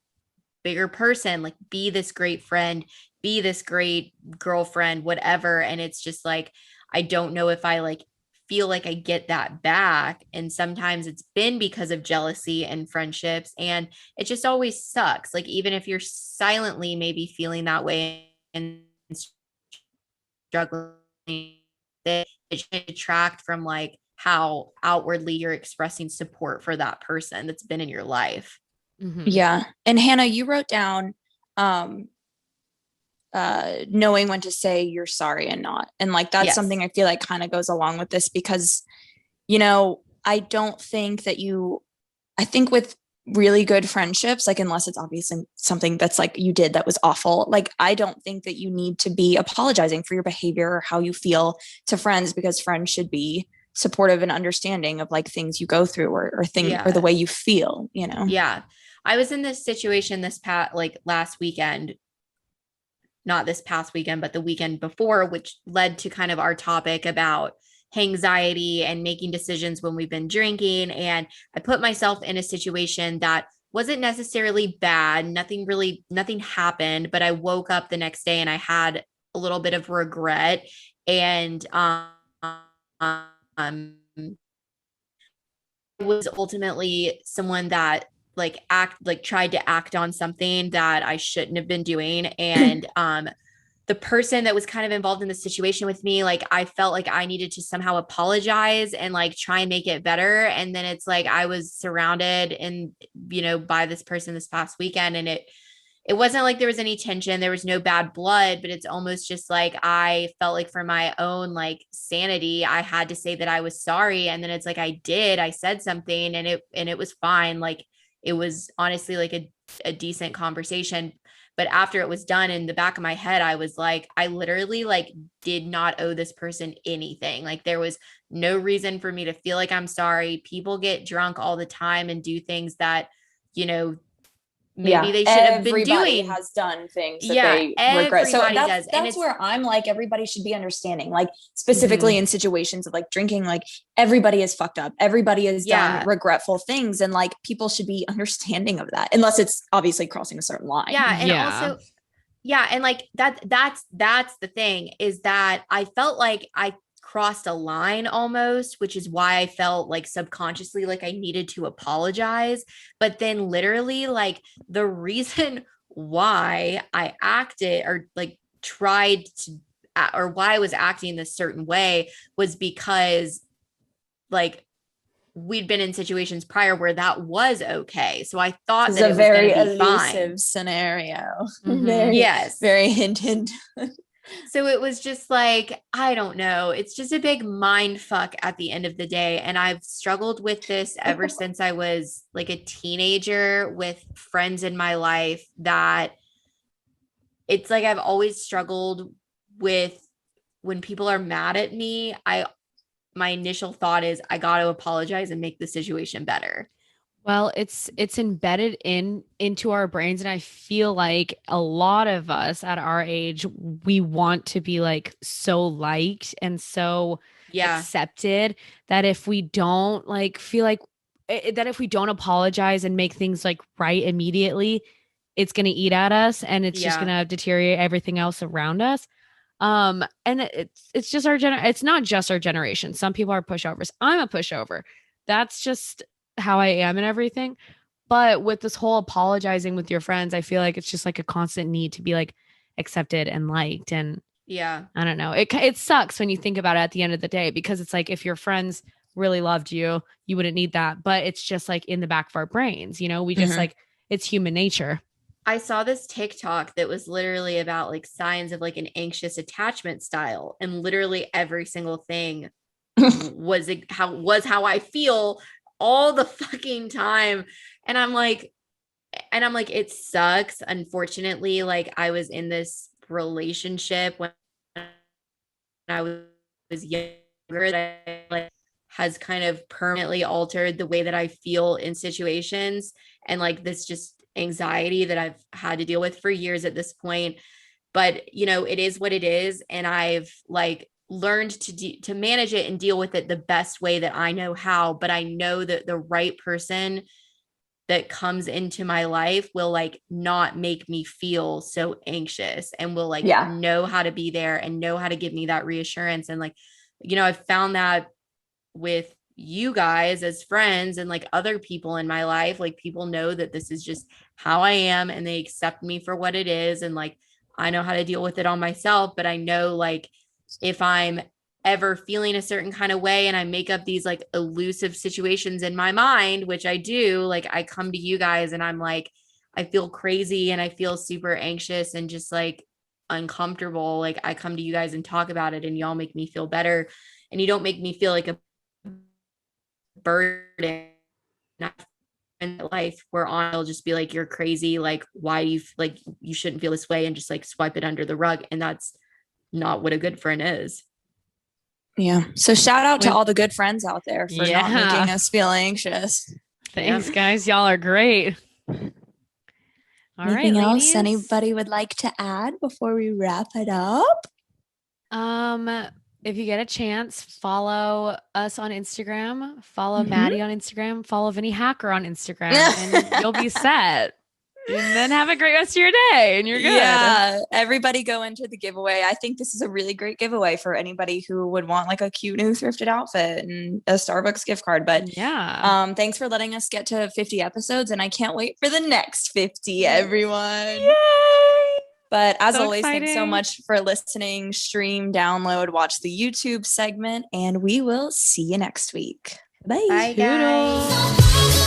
bigger person, like be this great friend, be this great girlfriend, whatever. And it's just like, I don't know if I like feel like I get that back. And sometimes it's been because of jealousy and friendships. And it just always sucks. Like, even if you're silently maybe feeling that way and struggling, it should detract from like how outwardly you're expressing support for that person that's been in your life. Yeah. And Hannah, you wrote down knowing when to say you're sorry and not. And like that's something I feel like kind of goes along with this, because, you know, I don't think that I think with really good friendships, like unless it's obviously something that's like you did that was awful, like I don't think that you need to be apologizing for your behavior or how you feel to friends, because friends should be supportive and understanding of like things you go through or the way you feel, you know? Yeah. I was in this situation last weekend, not this past weekend, but the weekend before, which led to kind of our topic about anxiety and making decisions when we've been drinking. And I put myself in a situation that wasn't necessarily bad. Nothing happened, but I woke up the next day and I had a little bit of regret. And was ultimately someone that tried to act on something that I shouldn't have been doing. And the person that was kind of involved in the situation with me, like I felt like I needed to somehow apologize and like try and make it better. And then it's like I was surrounded and, you know, by this person this past weekend, and it wasn't like there was any tension. There was no bad blood, but it's almost just like I felt like for my own like sanity, I had to say that I was sorry. And then it's like I said something and it was fine. Like it was honestly like a decent conversation. But after it was done, in the back of my head, I was like, I literally like did not owe this person anything. Like there was no reason for me to feel like I'm sorry. People get drunk all the time and do things that, you know, maybe they should have been doing. Everybody has done things that they regret. So that's where I'm like, everybody should be understanding, like specifically in situations of like drinking, like everybody is fucked up. Everybody has done regretful things. And like, people should be understanding of that, unless it's obviously crossing a certain line. Yeah. And also, and like that's the thing, is that I felt like I crossed a line almost, which is why I felt like subconsciously like I needed to apologize. But then literally like the reason why I acted or like tried to, or why I was acting this certain way, was because like we'd been in situations prior where that was okay. So I thought It's that a it was very going to be elusive fine. scenario. Mhm. Yes. Very hint. So it was just like, I don't know. It's just a big mind fuck at the end of the day. And I've struggled with this ever since I was like a teenager with friends in my life, that it's like I've always struggled with when people are mad at me. My initial thought is I got to apologize and make the situation better. Well, it's embedded into our brains, and I feel like a lot of us at our age, we want to be like so liked and so Yeah. accepted, that if we don't like feel like that if we don't apologize and make things like right immediately, it's going to eat at us, and it's just Yeah. going to deteriorate everything else around us. And it's just it's not just our generation. Some people are pushovers. I'm a pushover. That's just how I am and everything. But with this whole apologizing with your friends, I feel like it's just like a constant need to be like accepted and liked. And Yeah. I don't know. It sucks when you think about it at the end of the day, because it's like if your friends really loved you, you wouldn't need that. But it's just like in the back of our brains, we just like, it's human nature. I saw this TikTok that was literally about like signs of like an anxious attachment style, and literally every single thing was how I feel all the fucking time. And I'm like, it sucks. Unfortunately, like I was in this relationship when I was younger that like has kind of permanently altered the way that I feel in situations, and like this just anxiety that I've had to deal with for years at this point. But it is what it is, and I've like learned to manage it and deal with it the best way that I know how. But I know that the right person that comes into my life will like not make me feel so anxious, and will like know how to be there and know how to give me that reassurance. And like, I've found that with you guys as friends and like other people in my life, like people know that this is just how I am and they accept me for what it is. And like, I know how to deal with it on myself, but I know like if I'm ever feeling a certain kind of way and I make up these like elusive situations in my mind, which I do, like I come to you guys and I'm like, I feel crazy and I feel super anxious and just like uncomfortable. Like I come to you guys and talk about it, and y'all make me feel better, and you don't make me feel like a burden in life where I'll just be like, you're crazy. Like, why you shouldn't feel this way, and just like swipe it under the rug. And that's not what a good friend is. Yeah. So shout out to all the good friends out there for not making us feel anxious. Thanks, guys. Y'all are great. Anything else anybody would like to add before we wrap it up? If you get a chance, follow us on Instagram, follow Maddie on Instagram, follow Vinnie Hacker on Instagram, and you'll be set. And then have a great rest of your day, and you're good. Yeah, everybody go into the giveaway. I think this is a really great giveaway for anybody who would want like a cute new thrifted outfit and a Starbucks gift card. But yeah, thanks for letting us get to 50 episodes, and I can't wait for the next 50, everyone. Yay! But as always, thanks so much for listening. Stream, download, watch the YouTube segment, and we will see you next week. Bye. Bye, guys.